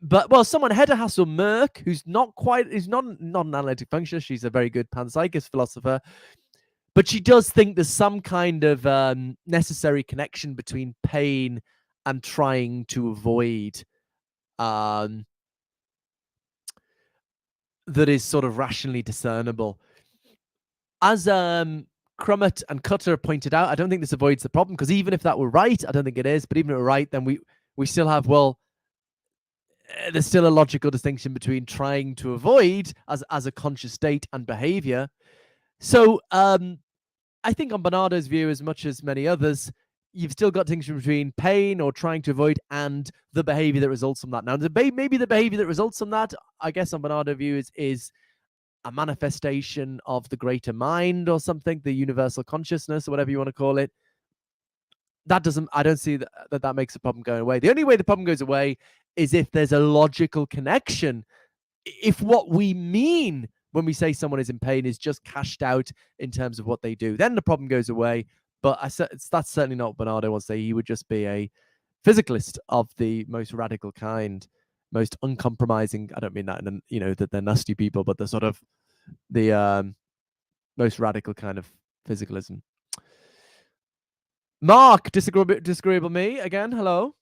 But, well, someone, Hedda Hassel-Merck, who's not an analytic functionist. She's a very good panpsychist philosopher, but she does think there's some kind of necessary connection between pain and trying to avoid that is sort of rationally discernible. As Crummett and Cutter pointed out, I don't think this avoids the problem, because even if that were right, I don't think it is, but even if it were right, then we still have, well, there's still a logical distinction between trying to avoid as a conscious state and behavior. So I think on Bernardo's view, as much as many others, you've still got distinction between pain or trying to avoid and the behavior that results from that. Now, maybe the behavior that results from that, I guess on Bernardo's view, is a manifestation of the greater mind or something, the universal consciousness or whatever you want to call it. I don't see that makes the problem go away. The only way the problem goes away is if there's a logical connection. If what we mean when we say someone is in pain is just cashed out in terms of what they do, then the problem goes away. But that's certainly not what Bernardo wants to say. He would just be a physicalist of the most radical kind, most uncompromising. I don't mean that in, that they're nasty people, but the sort of the most radical kind of physicalism. Mark, disagreeable me again. Hello.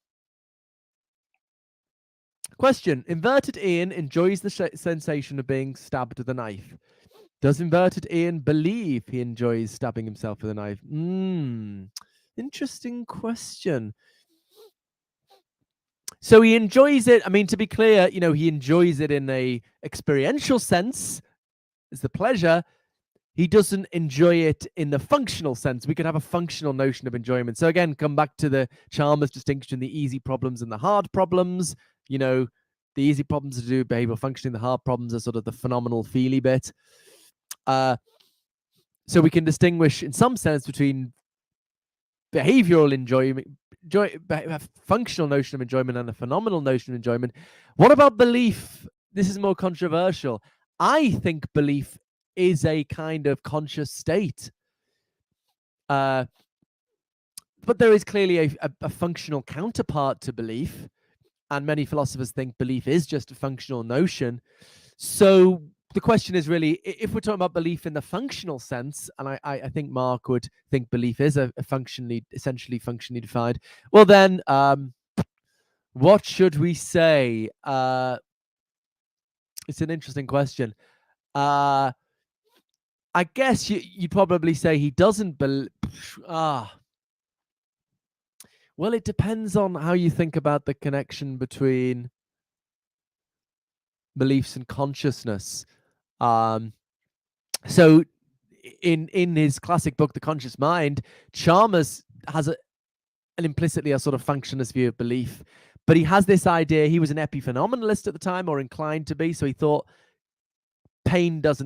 Question: Inverted Ian enjoys the sensation of being stabbed with a knife. Does Inverted Ian believe he enjoys stabbing himself with a knife? Interesting question. So he enjoys it. I mean, to be clear, he enjoys it in a experiential sense. It's the pleasure. He doesn't enjoy it in the functional sense. We could have a functional notion of enjoyment. So again, come back to the Chalmers distinction, the easy problems and the hard problems. The easy problems are to do with behavioral functioning. The hard problems are sort of the phenomenal feely bit. So we can distinguish in some sense between behavioral enjoyment, functional notion of enjoyment, and a phenomenal notion of enjoyment. What about belief? This is more controversial. I think belief is a kind of conscious state. But there is clearly a functional counterpart to belief. And many philosophers think belief is just a functional notion. So the question is really, if we're talking about belief in the functional sense, and I think Mark would think belief is essentially functionally defined, well then, what should we say? It's an interesting question. I guess you'd probably say he doesn't believe. Well, it depends on how you think about the connection between beliefs and consciousness. So in his classic book, The Conscious Mind, Chalmers has an implicitly a sort of functionalist view of belief, but he has this idea. He was an epiphenomenalist at the time, or inclined to be, so he thought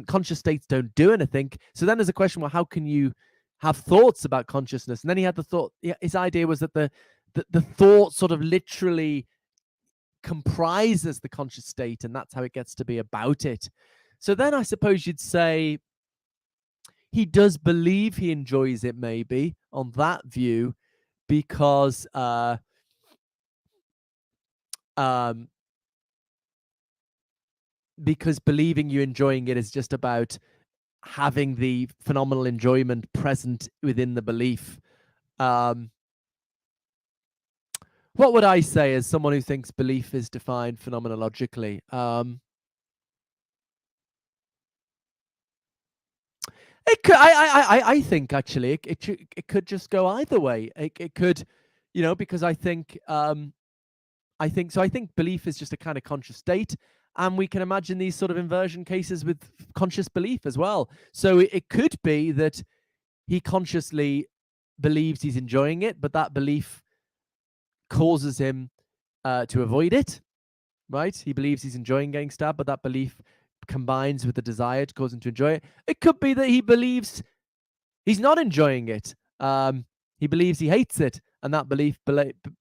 conscious states don't do anything. So then there's a question, well, how can you have thoughts about consciousness? And then he had the thought, his idea was that the thought sort of literally comprises the conscious state, and that's how it gets to be about it. So then I suppose you'd say he does believe he enjoys it, maybe, on that view, because believing you're enjoying it is just about having the phenomenal enjoyment present within the belief. What would I say as someone who thinks belief is defined phenomenologically? It could. I think actually it could just go either way. It could, because I think belief is just a kind of conscious state, and we can imagine these sort of inversion cases with conscious belief as well. So it could be that he consciously believes he's enjoying it, but that belief causes him to avoid it, right? He believes he's enjoying getting stabbed, but that belief combines with the desire to cause him to enjoy it. It could be that he believes he's not enjoying it. He believes he hates it, and that belief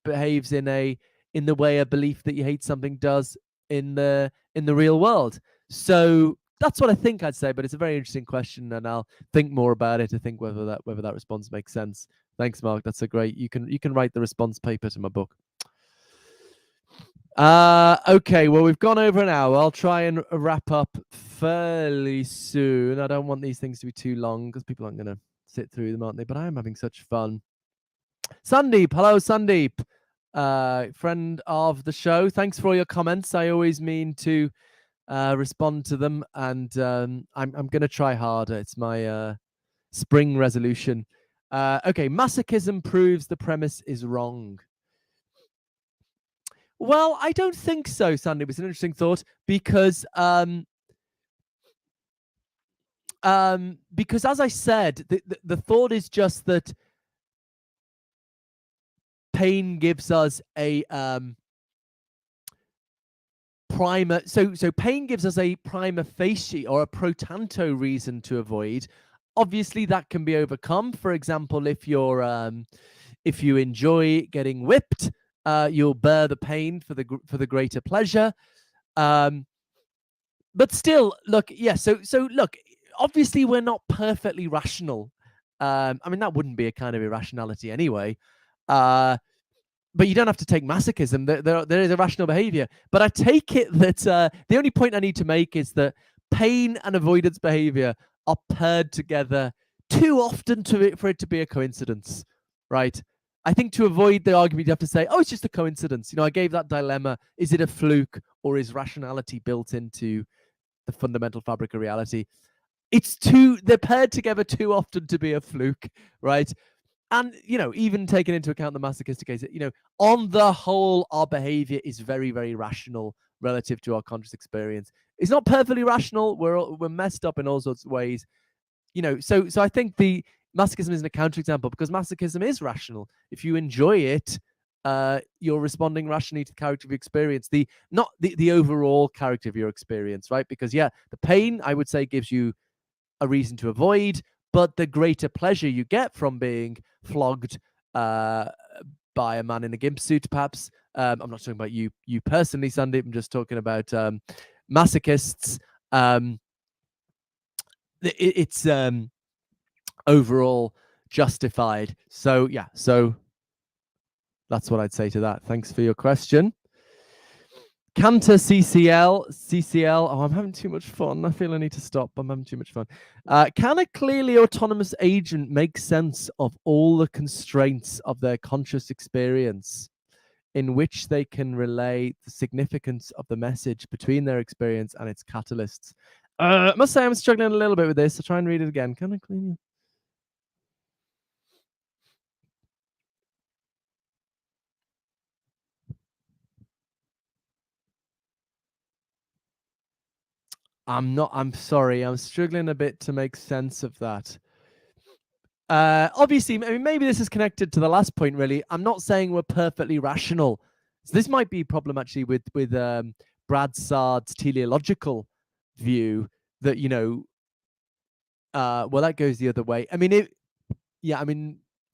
behaves in the way a belief that you hate something does in the real world. So that's what I think I'd say, but it's a very interesting question, and I'll think more about it to think whether that response makes sense. Thanks, Mark. That's a great. You can write the response paper to my book. Okay, well, we've gone over an hour. I'll try and wrap up fairly soon. I don't want these things to be too long because people aren't going to sit through them, aren't they? But I am having such fun. Sandeep, hello, Sandeep, friend of the show. Thanks for all your comments. I always mean to respond to them, and I'm going to try harder. It's my spring resolution. Okay, masochism proves the premise is wrong. Well, I don't think so, Sandy. It was an interesting thought because as I said, the thought is just that pain gives us a prima. So pain gives us a prima facie or a pro tanto reason to avoid. Obviously, that can be overcome. For example, if you enjoy getting whipped, You'll bear the pain for the greater pleasure. But still, look, yeah. So look. Obviously, we're not perfectly rational. I mean, that wouldn't be a kind of irrationality anyway. But you don't have to take masochism. There is irrational behavior. But I take it that the only point I need to make is that pain and avoidance behavior are paired together too often for it to be a coincidence, right? I think to avoid the argument, you have to say, oh, it's just a coincidence. You know, I gave that dilemma. Is it a fluke, or is rationality built into the fundamental fabric of reality? They're paired together too often to be a fluke, right? And, you know, even taking into account the masochistic case, you know, on the whole, our behavior is very, very rational relative to our conscious experience. It's not perfectly rational. We're messed up in all sorts of ways, you know. So I think the masochism isn't a counterexample, because masochism is rational. If you enjoy it, you're responding rationally to the character of your experience, not the overall character of your experience, right? Because yeah, the pain, I would say, gives you a reason to avoid, but the greater pleasure you get from being flogged by a man in a gimp suit, perhaps. I'm not talking about you personally, Sandeep. I'm just talking about masochists. It's overall justified. So yeah, so that's what I'd say to that. Thanks for your question. Cantor CCL. Oh, I'm having too much fun. I feel I need to stop. I'm having too much fun. Can a clearly autonomous agent make sense of all the constraints of their conscious experience, in which they can relay the significance of the message between their experience and its catalysts? I must say I'm struggling a little bit with this. I'll try and read it again. Can I clearly... I'm sorry. I'm struggling a bit to make sense of that. Obviously, I mean, maybe this is connected to the last point, really. I'm not saying we're perfectly rational. So this might be a problem, actually, with Brad Sard's teleological view that, you know, well, that goes the other way. I mean,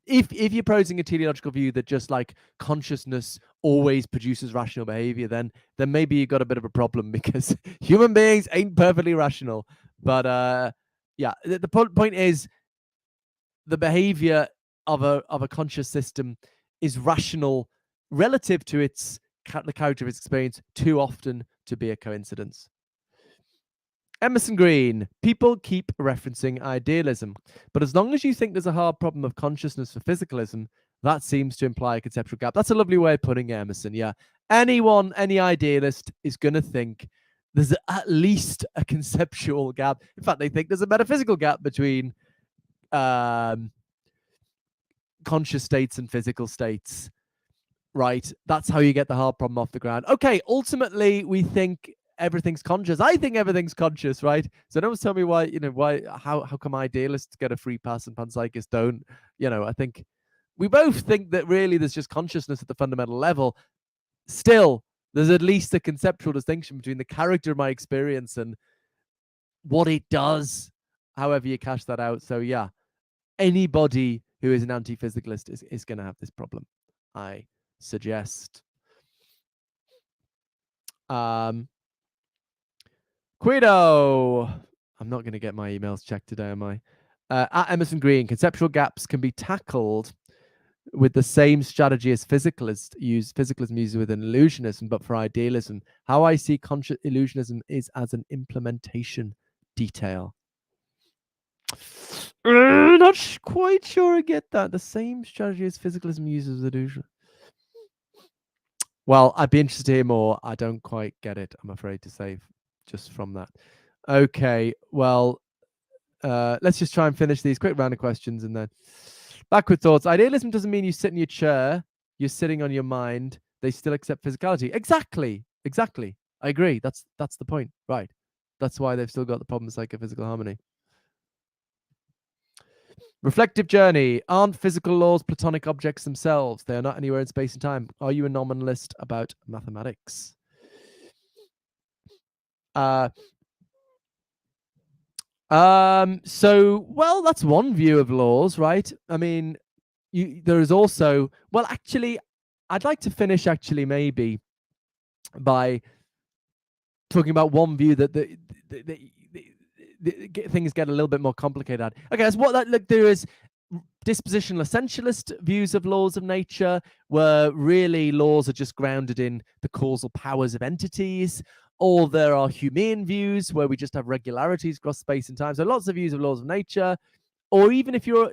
if you're posing a teleological view that just like consciousness always produces rational behavior, then maybe you got a bit of a problem, because human beings ain't perfectly rational. But yeah, the point is, the behavior of a conscious system is rational relative to the character of its experience too often to be a coincidence. Emerson Green, people keep referencing idealism, but as long as you think there's a hard problem of consciousness for physicalism, that seems to imply a conceptual gap. That's a lovely way of putting it, Emerson. Yeah. Any idealist is going to think there's at least a conceptual gap. In fact, they think there's a metaphysical gap between conscious states and physical states, right? That's how you get the hard problem off the ground. Okay, ultimately, we think everything's conscious. I think everything's conscious, right? So don't tell me how come idealists get a free pass and panpsychists don't? You know, I think we both think that really there's just consciousness at the fundamental level. Still, there's at least a conceptual distinction between the character of my experience and what it does, however you cash that out. So yeah, anybody who is an anti-physicalist is going to have this problem, I suggest. Guido, I'm not going to get my emails checked today, am I? At Emerson Green, conceptual gaps can be tackled with the same strategy as physicalism uses within illusionism, but for idealism. How I see conscious illusionism is as an implementation detail. Not quite sure I get that. The same strategy as physicalism uses with illusion. Well, I'd be interested to hear more. I don't quite get it, I'm afraid to say, just from that. Okay, well, let's just try and finish these quick round of questions and then backward thoughts. Idealism doesn't mean you sit in your chair, you're sitting on your mind. They still accept physicality. Exactly. I agree. That's the point, right? That's why they've still got the problem of psychophysical harmony. Reflective journey. Aren't physical laws Platonic objects themselves? They are not anywhere in space and time. Are you a nominalist about mathematics? So, well, that's one view of laws, right? I mean, there is also, well, actually, I'd like to finish actually maybe by talking about one view that things get a little bit more complicated. Okay, that's what that look. There is dispositional essentialist views of laws of nature, where really laws are just grounded in the causal powers of entities, or there are Humean views where we just have regularities across space and time. So lots of views of laws of nature, or even if you're,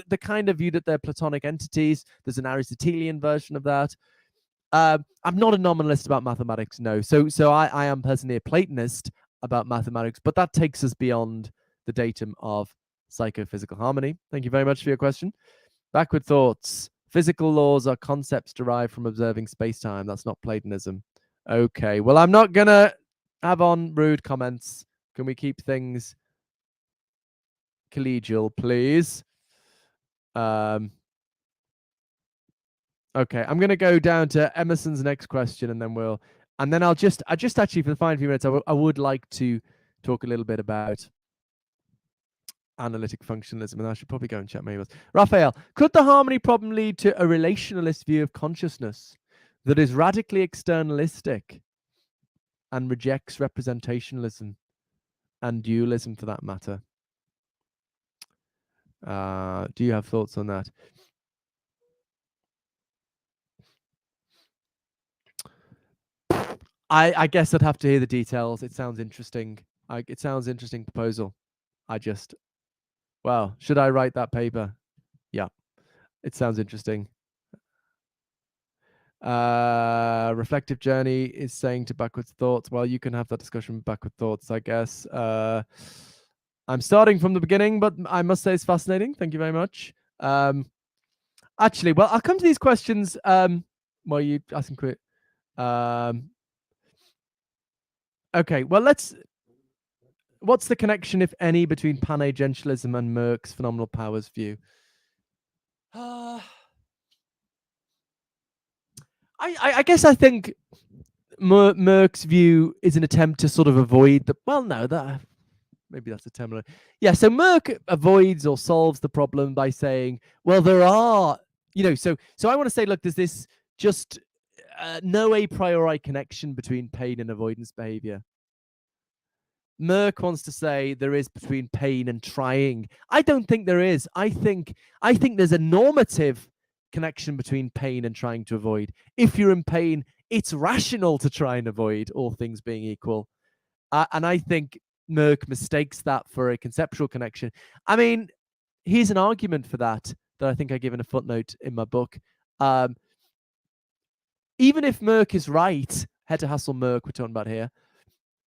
the kind of view that they're Platonic entities. There's an Aristotelian version of that. I'm not a nominalist about mathematics, no. So I am personally a Platonist about mathematics, but that takes us beyond the datum of psychophysical harmony. Thank you very much for your question. Backward thoughts. Physical laws are concepts derived from observing space-time. That's not Platonism. Okay, well, I'm not going to have on rude comments. Can we keep things collegial, please? Okay, I'm going to go down to Emerson's next question, and then I'll just actually for the final few minutes, I would like to talk a little bit about analytic functionalism, and I should probably go and check my emails. Raphael, could the harmony problem lead to a relationalist view of consciousness that is radically externalistic and rejects representationalism and dualism for that matter? Do you have thoughts on that? I guess I'd have to hear the details. It sounds interesting. It sounds interesting proposal. Well, should I write that paper? Yeah, it sounds interesting. Reflective Journey is saying to Backwards Thoughts, well, you can have that discussion with Backward Thoughts, I guess. I'm starting from the beginning, but I must say it's fascinating. Thank you very much. Actually, well, I'll come to these questions while you asking quick. Okay, well, what's the connection, if any, between panagentialism and Merck's phenomenal powers view? I guess I think Merck's view is an attempt to sort of avoid maybe that's a term. Yeah, so Merck avoids or solves the problem by saying, well, there are, so I want to say, look, there's this just no a priori connection between pain and avoidance behavior. Merck wants to say there is between pain and trying. I don't think there is. I think there's a normative connection between pain and trying to avoid. If you're in pain, it's rational to try and avoid, all things being equal. And I think Merck mistakes that for a conceptual connection. I mean, here's an argument for that I think I give in a footnote in my book. Even if Merck is right, Hette Hassel-Merck we're talking about here,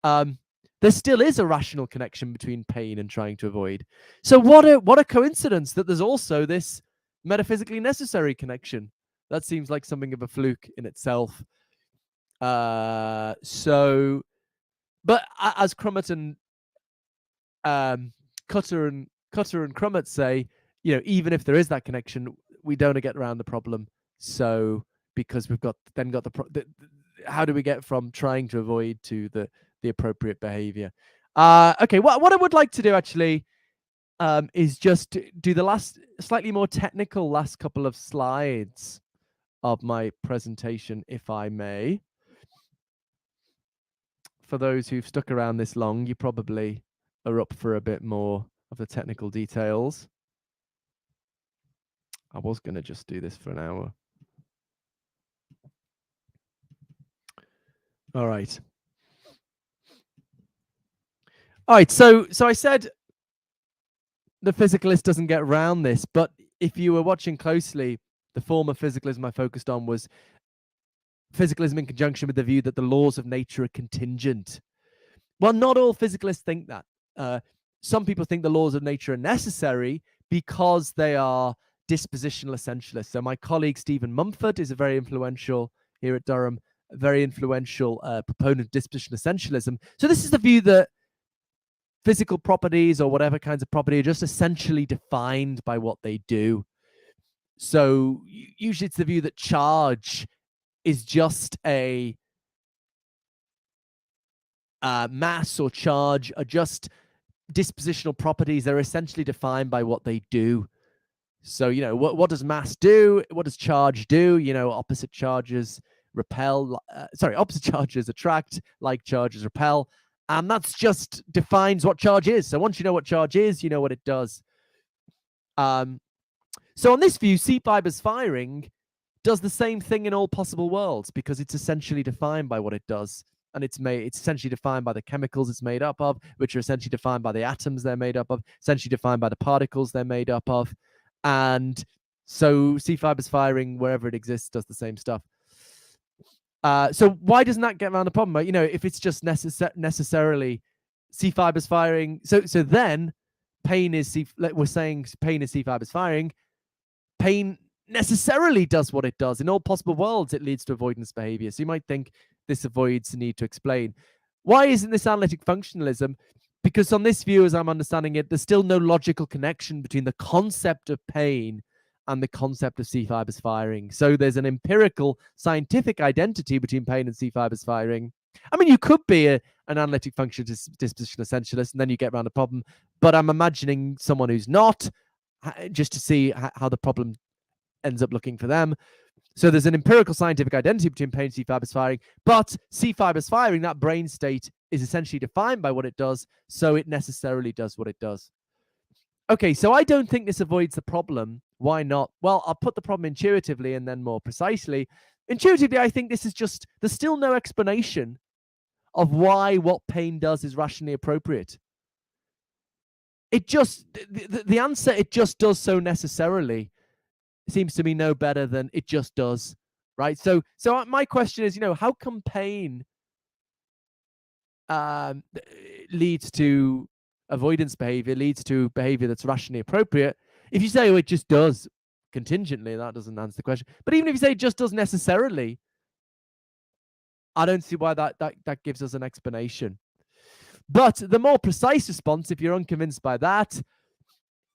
there still is a rational connection between pain and trying to avoid. So what a coincidence that there's also this metaphysically necessary connection. That seems like something of a fluke in itself. But as Crummett and Cutter and Crummett say, even if there is that connection, we don't get around the problem. So because we've got how do we get from trying to avoid to the appropriate behavior? Okay, what I would like to do actually is just do the last slightly more technical last couple of slides of my presentation, if I may. For those who've stuck around this long, you probably are up for a bit more of the technical details. I was going to just do this for an hour. All right. So I said the physicalist doesn't get around this, but if you were watching closely, the form of physicalism I focused on was physicalism in conjunction with the view that the laws of nature are contingent. Well, not all physicalists think that. Some people think the laws of nature are necessary because they are dispositional essentialists. So my colleague Stephen Mumford is a very influential here at Durham, a very influential proponent of dispositional essentialism. So this is the view that physical properties or whatever kinds of property are just essentially defined by what they do. So usually it's the view that charge is just a mass or charge are just dispositional properties. They're essentially defined by what they do. So, what does mass do? What does charge do? Opposite charges repel. Opposite charges attract, like charges repel. And that's just defines what charge is. So once you know what charge is, you know what it does. So on this view, C fibers firing does the same thing in all possible worlds because it's essentially defined by what it does. And it's essentially defined by the chemicals it's made up of, which are essentially defined by the atoms they're made up of, essentially defined by the particles they're made up of. And so C fibers firing, wherever it exists, does the same stuff. So why doesn't that get around the problem? If it's just necessarily C fibers firing, so then pain is we're saying pain is C fibers firing. Pain necessarily does what it does. In all possible worlds, it leads to avoidance behavior. So you might think this avoids the need to explain. Why isn't this analytic functionalism? Because on this view, as I'm understanding it, there's still no logical connection between the concept of pain and the concept of C fibers firing. So there's an empirical scientific identity between pain and C fibers firing. I mean, you could be an analytic function dispositional essentialist, and then you get around the problem. But I'm imagining someone who's not, just to see how the problem ends up looking for them. So there's an empirical scientific identity between pain and C fibers firing, but C fibers firing, that brain state, is essentially defined by what it does, so it necessarily does what it does. Okay, so I don't think this avoids the problem. Why not? Well, I'll put the problem intuitively and then more precisely. Intuitively, I think this is just, there's still no explanation of why what pain does is rationally appropriate. It just, the answer, it just does so necessarily, seems to me no better than it just does, right? So my question is, how come pain leads to avoidance behavior, leads to behavior that's rationally appropriate? If you say, it just does contingently, that doesn't answer the question. But even if you say it just does necessarily, I don't see why that gives us an explanation. But the more precise response, if you're unconvinced by that,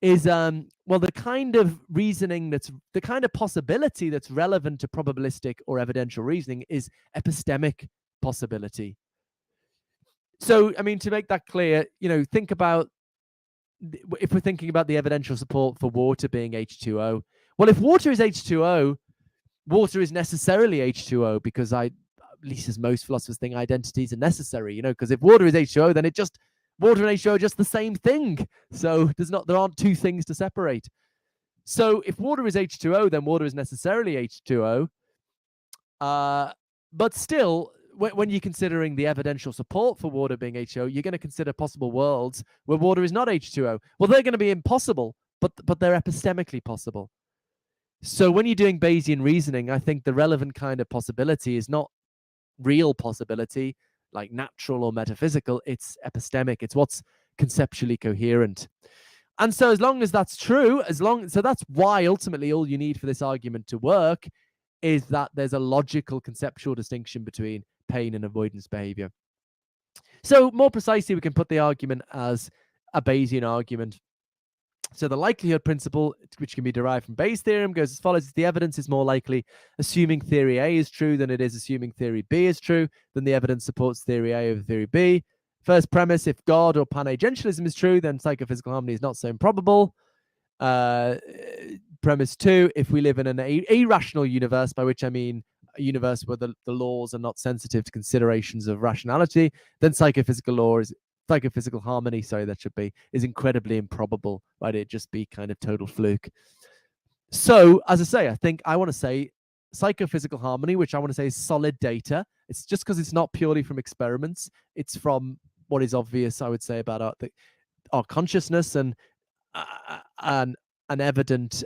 is the kind of reasoning the kind of possibility that's relevant to probabilistic or evidential reasoning is epistemic possibility. So, I mean, to make that clear, think about, if we're thinking about the evidential support for water being H2O, well, if water is H2O, water is necessarily H2O, because at least as most philosophers think, identities are necessary, because if water is H2O, then water and H2O are just the same thing. So there aren't two things to separate. So if water is H2O, then water is necessarily H2O. But still, when you're considering the evidential support for water being H2O, you're going to consider possible worlds where water is not H2O. Well, they're going to be impossible, but they're epistemically possible. So when you're doing Bayesian reasoning, I think the relevant kind of possibility is not real possibility, like natural or metaphysical. It's epistemic. It's what's conceptually coherent. And so as long as that's true, so that's why ultimately all you need for this argument to work is that there's a logical conceptual distinction between pain and avoidance behavior. So more precisely, we can put the argument as a Bayesian argument. So the likelihood principle, which can be derived from Bayes' theorem, goes as follows. The evidence is more likely assuming theory A is true than it is assuming theory B is true, then the evidence supports theory A over theory B. First premise, if God or panagentialism is true, then psychophysical harmony is not so improbable. Premise 2, if we live in an irrational universe, by which I mean a universe where the laws are not sensitive to considerations of rationality, then psychophysical harmony, is incredibly improbable, right? It'd just be kind of total fluke. So, as I say, I think I want to say psychophysical harmony, which I want to say is solid data. It's just because it's not purely from experiments. It's from what is obvious, I would say, about our consciousness and an evident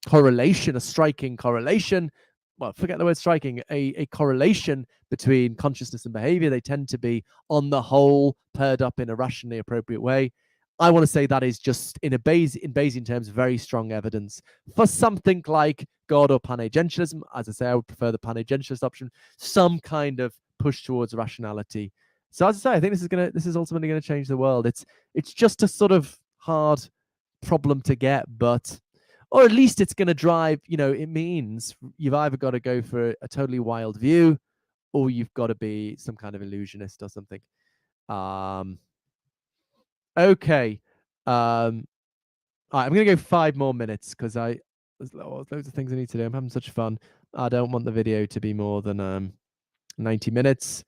correlation, a striking correlation. Well, forget the word striking, a correlation between consciousness and behavior. They tend to be, on the whole, paired up in a rationally appropriate way. I want to say that is just, in Bayesian terms, very strong evidence for something like God or panagentialism. As I say, I would prefer the panagentialist option, some kind of push towards rationality. So as I say, I think this is ultimately going to change the world. It's just a sort of hard problem to get, or at least it's going to drive, it means you've either got to go for a totally wild view, or you've got to be some kind of illusionist or something. Okay. All right, I'm gonna go 5 more minutes because there's loads of things I need to do. I'm having such fun. I don't want the video to be more than 90 minutes.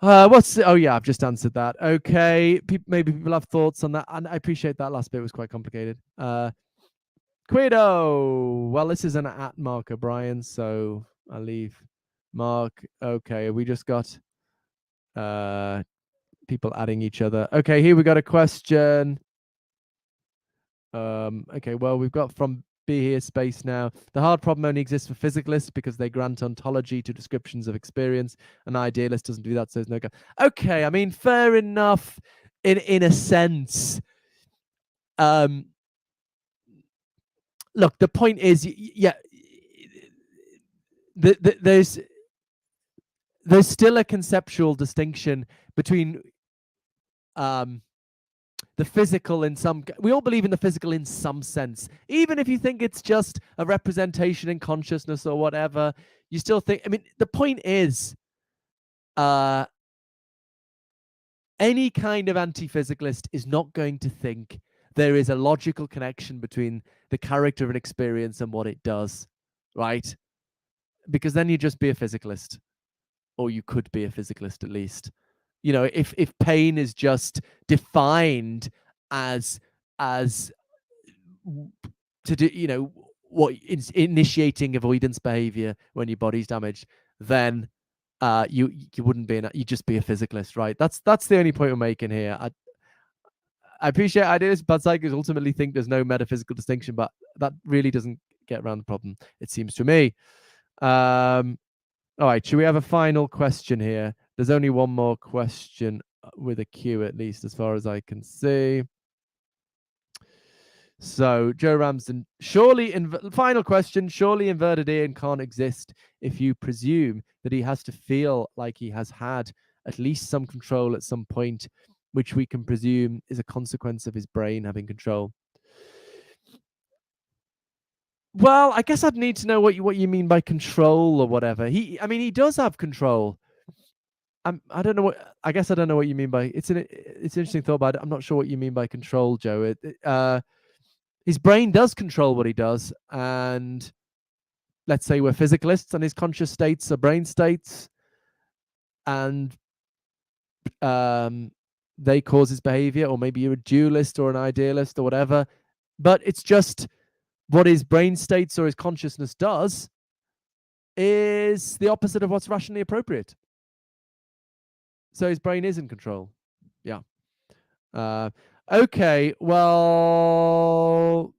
Oh yeah, I've just answered that. Okay, maybe people have thoughts on that, and I appreciate that last bit was quite complicated. Quido. Well, this is an at Mark O'Brien, so I'll leave Mark. Okay, we just got people adding each other. Okay, here we got a question. Okay, well, we've got from Be Here Space now. The hard problem only exists for physicalists because they grant ontology to descriptions of experience. An idealist doesn't do that, so there's no go. Okay, I mean, fair enough in a sense. Look, the point is, yeah, there's still a conceptual distinction between the physical in some. We all believe in the physical in some sense, even if you think it's just a representation in consciousness or whatever. You still think. I mean, the point is, any kind of anti-physicalist is not going to think there is a logical connection between the character of an experience and what it does, right? Because then you'd just be a physicalist, or you could be a physicalist at least. You know, if pain is just defined as to do, you know, what initiating avoidance behavior when your body's damaged, then you wouldn't be you'd just be a physicalist, right? That's the only point we're making here. I appreciate ideas, but psychos ultimately think there's no metaphysical distinction, but that really doesn't get around the problem, it seems to me. All right, should we have a final question here? There's only one more question with a Q, at least, as far as I can see. So, Joe Ramsden, final question, surely inverted Ian can't exist if you presume that he has to feel like he has had at least some control at some point, which we can presume is a consequence of his brain having control. Well, I guess I'd need to know what you mean by control or whatever. He does have control. I don't know what. I guess I don't know what you mean by. It's an interesting thought, but I'm not sure what you mean by control, Joe. His brain does control what he does, and let's say we're physicalists, and his conscious states are brain states, and they cause his behavior. Or maybe you're a dualist or an idealist or whatever, but it's just what his brain states or his consciousness does is the opposite of what's rationally appropriate. So his brain is in control. Yeah. Okay. Well,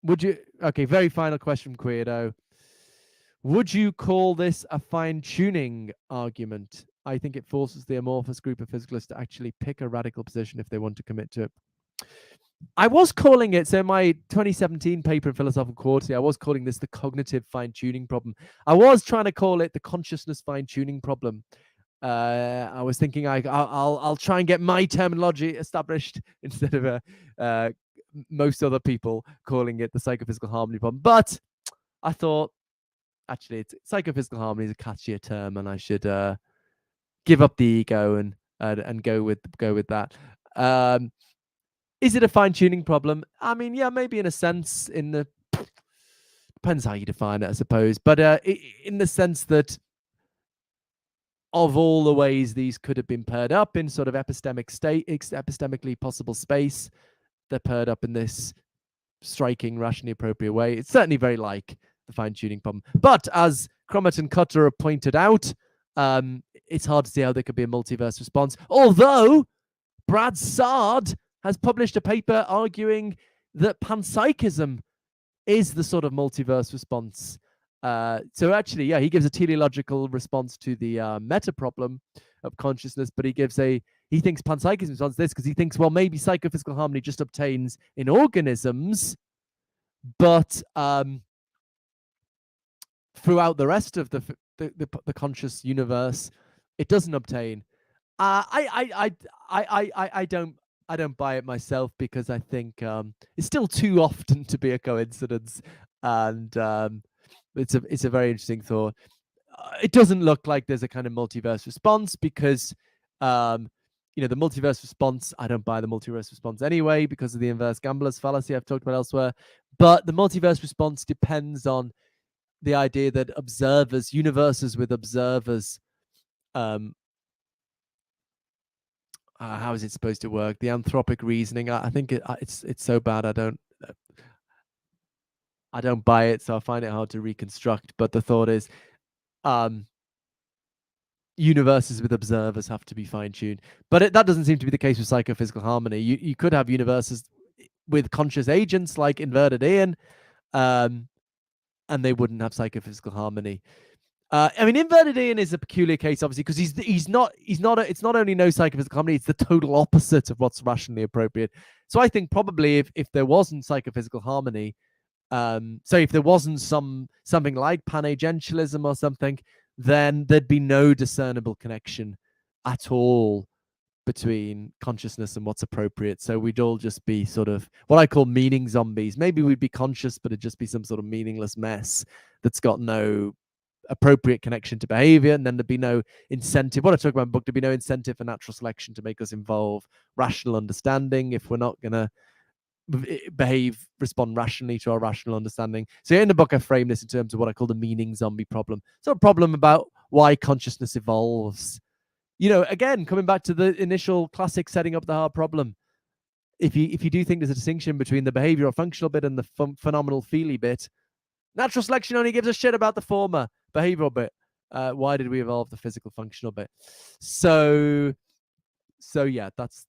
very final question from Queerdo. Would you call this a fine-tuning argument? I think it forces the amorphous group of physicalists to actually pick a radical position if they want to commit to it. I was calling it, so in my 2017 paper in Philosophical Quarterly, I was calling this the cognitive fine-tuning problem. I was trying to call it the consciousness fine-tuning problem. I was thinking I'll try and get my terminology established instead of most other people calling it the psychophysical harmony problem. But I thought, actually, psychophysical harmony is a catchier term, and I should give up the ego and go with that. Is it a fine-tuning problem? I mean, yeah, maybe in a sense. Depends how you define it, I suppose. But in the sense that of all the ways these could have been paired up in sort of epistemically possible space, they're paired up in this striking, rationally appropriate way. It's certainly very like the fine-tuning problem. But as Cromit and Cutter have pointed out, it's hard to see how there could be a multiverse response. Although Brad Sard has published a paper arguing that panpsychism is the sort of multiverse response. So actually, yeah, he gives a teleological response to the meta problem of consciousness, but he thinks panpsychism responds to this because he thinks, well, maybe psychophysical harmony just obtains in organisms, but throughout the rest of the conscious universe, it doesn't obtain. I don't buy it myself because I think it's still too often to be a coincidence, and it's a very interesting thought. It doesn't look like there's a kind of multiverse response because the multiverse response, I don't buy the multiverse response anyway because of the inverse gambler's fallacy I've talked about elsewhere. But the multiverse response depends on the idea that observers, universes with observers, how is it supposed to work? The anthropic reasoning. I think it's so bad. I don't buy it, so I find it hard to reconstruct. But the thought is, universes with observers have to be fine-tuned. But that doesn't seem to be the case with psychophysical harmony. You could have universes with conscious agents like Inverted Ian, and they wouldn't have psychophysical harmony. I mean, Inverted Ian is a peculiar case, obviously, because it's not only no psychophysical harmony, it's the total opposite of what's rationally appropriate. So I think probably if there wasn't psychophysical harmony, so if there wasn't something like panagentialism or something, then there'd be no discernible connection at all between consciousness and what's appropriate. So we'd all just be sort of what I call meaning zombies. Maybe we'd be conscious, but it'd just be some sort of meaningless mess that's got no appropriate connection to behavior, and then there'd be no incentive. What I talk about in the book, there'd be no incentive for natural selection to make us involve rational understanding if we're not going to respond rationally to our rational understanding. So in the book, I frame this in terms of what I call the meaning zombie problem. So a problem about why consciousness evolves. Again, coming back to the initial classic setting up the hard problem. If you do think there's a distinction between the behavioral functional bit and the phenomenal feely bit, natural selection only gives a shit about the former behavioral bit. Why did we evolve the physical functional bit? So yeah, that's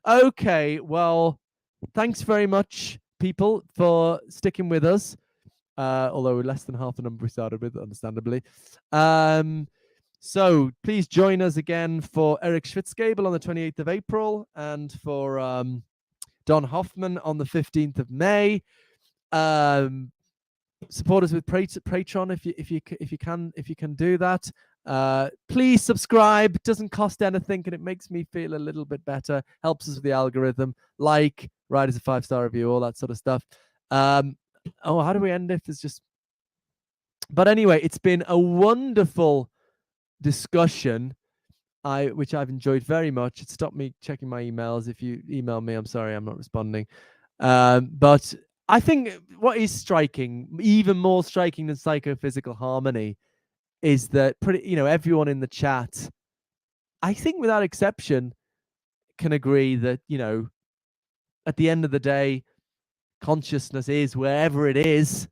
okay. Well, thanks very much, people, for sticking with us. Although we're less than half the number we started with, understandably. So please join us again for Eric Schwitzgebel on the 28th of April and for Don Hoffman on the 15th of May. Support us with Patreon if you can do that. Please subscribe. It doesn't cost anything, and it makes me feel a little bit better. Helps us with the algorithm. Write us a 5-star review, all that sort of stuff. How do we end if there's just? But anyway, it's been a wonderful discussion, which I've enjoyed very much. It stopped me checking my emails. If you email me, I'm sorry, I'm not responding. But I think what is striking, even more striking than psychophysical harmony, is that everyone in the chat, I think without exception, can agree that at the end of the day, consciousness is wherever it is.